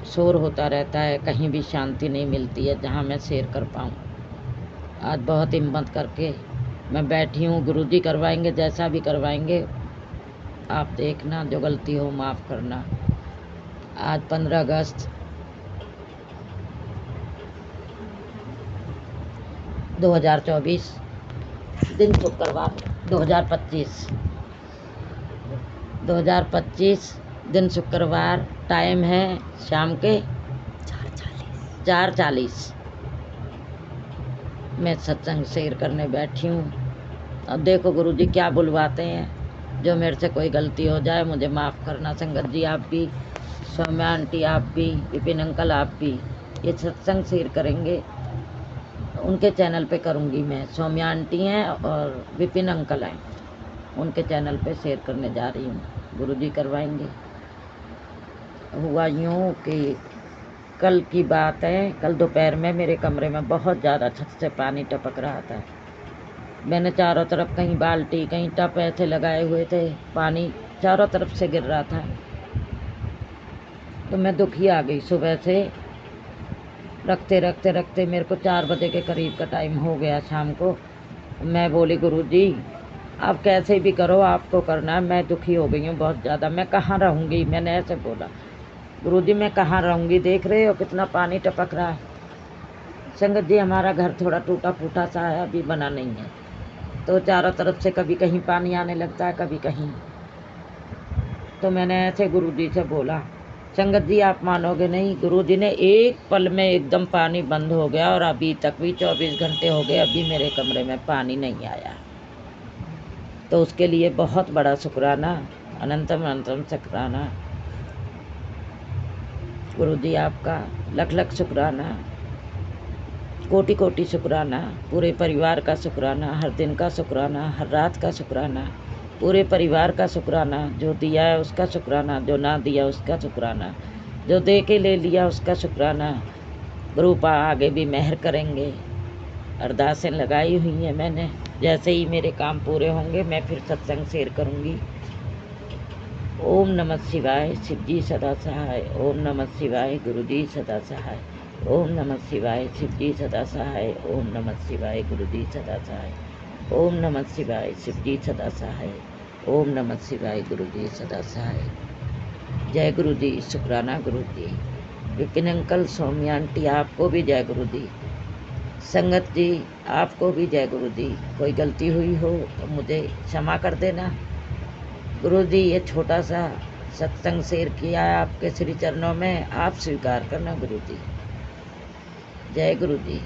शोर होता रहता है, कहीं भी शांति नहीं मिलती है जहाँ मैं शेयर कर पाऊँ। आज बहुत हिम्मत करके मैं बैठी हूँ। गुरु जी करवाएंगे, जैसा भी करवाएंगे आप देखना, जो गलती हो माफ़ करना। आज 15 अगस्त 2024 दिन शुक्रवार 2025 दिन शुक्रवार, टाइम है शाम के 4:40। मैं सत्संग शेयर करने बैठी हूँ। अब देखो गुरु जी क्या बुलवाते हैं। जो मेरे से कोई गलती हो जाए मुझे माफ़ करना। संगत जी आप भी, सौम्या आंटी आप भी, विपिन अंकल आप भी ये सत्संग शेयर करेंगे, उनके चैनल पे करूँगी मैं। सौम्या आंटी हैं और विपिन अंकल हैं, उनके चैनल पे शेयर करने जा रही हूँ। गुरु जी करवाएंगे। हुआ यूँ कि कल की बात है, कल दोपहर में मेरे कमरे में बहुत ज़्यादा छत से पानी टपक रहा था। मैंने चारों तरफ कहीं बाल्टी कहीं टप ऐसे लगाए हुए थे, पानी चारों तरफ से गिर रहा था। तो मैं दुखी आ गई। सुबह से रखते रखते रखते मेरे को 4 बजे के करीब का टाइम हो गया शाम को। मैं बोली गुरु जी आप कैसे भी करो, आपको करना है। मैं दुखी हो गई हूँ बहुत ज़्यादा, मैं कहाँ रहूँगी। मैंने ऐसे बोला, गुरु जी मैं कहाँ रहूँगी, देख रहे हो कितना पानी टपक रहा है। संगत जी हमारा घर थोड़ा टूटा फूटा सा है, अभी बना नहीं है, तो चारों तरफ से कभी कहीं पानी आने लगता है, कभी कहीं। तो मैंने ऐसे गुरु जी से बोला। संगत जी आप मानोगे नहीं, गुरु जी ने एक पल में एकदम पानी बंद हो गया और अभी तक भी 24 घंटे हो गए, अभी मेरे कमरे में पानी नहीं आया। तो उसके लिए बहुत बड़ा शुक्राना, अनंतम अनंतम शुक्राना गुरु जी आपका, लख लख शुक्राना, कोटि कोटि शुक्राना, पूरे परिवार का शुक्राना, हर दिन का शुक्राना, हर रात का शुक्राना, पूरे परिवार का शुक्राना। जो दिया है उसका शुक्राना, जो ना दिया उसका शुक्राना, जो दे के ले लिया उसका शुक्राना। गुरुपा आगे भी मेहर करेंगे। अरदासें लगाई हुई हैं मैंने, जैसे ही मेरे काम पूरे होंगे मैं फिर सत्संग शेयर करूँगी। ओम नमः शिवाय, शिव जी सदा सहाय। ओम नमः शिवाय, गुरु जी सदा सहाय। ओम नमः शिवाय, शिव जी सदा सहाय। ओम नमः शिवाय, गुरु जी सदा सहाय। ओम नमः शिवाय, शिव जी सदा सहाय। ओम नमः शिवाय, गुरु जी सदा सहाय। जय गुरु जी, शुक्राना गुरु जी। विपिन अंकल, सौम्या आंटी आपको भी जय गुरु जी। संगत जी आपको भी जय गुरु जी। कोई गलती हुई हो तो मुझे क्षमा कर देना। गुरु जी ये छोटा सा सत्संग शेयर किया है आपके श्री चरणों में, आप स्वीकार करना गुरु जी। जय गुरु जी।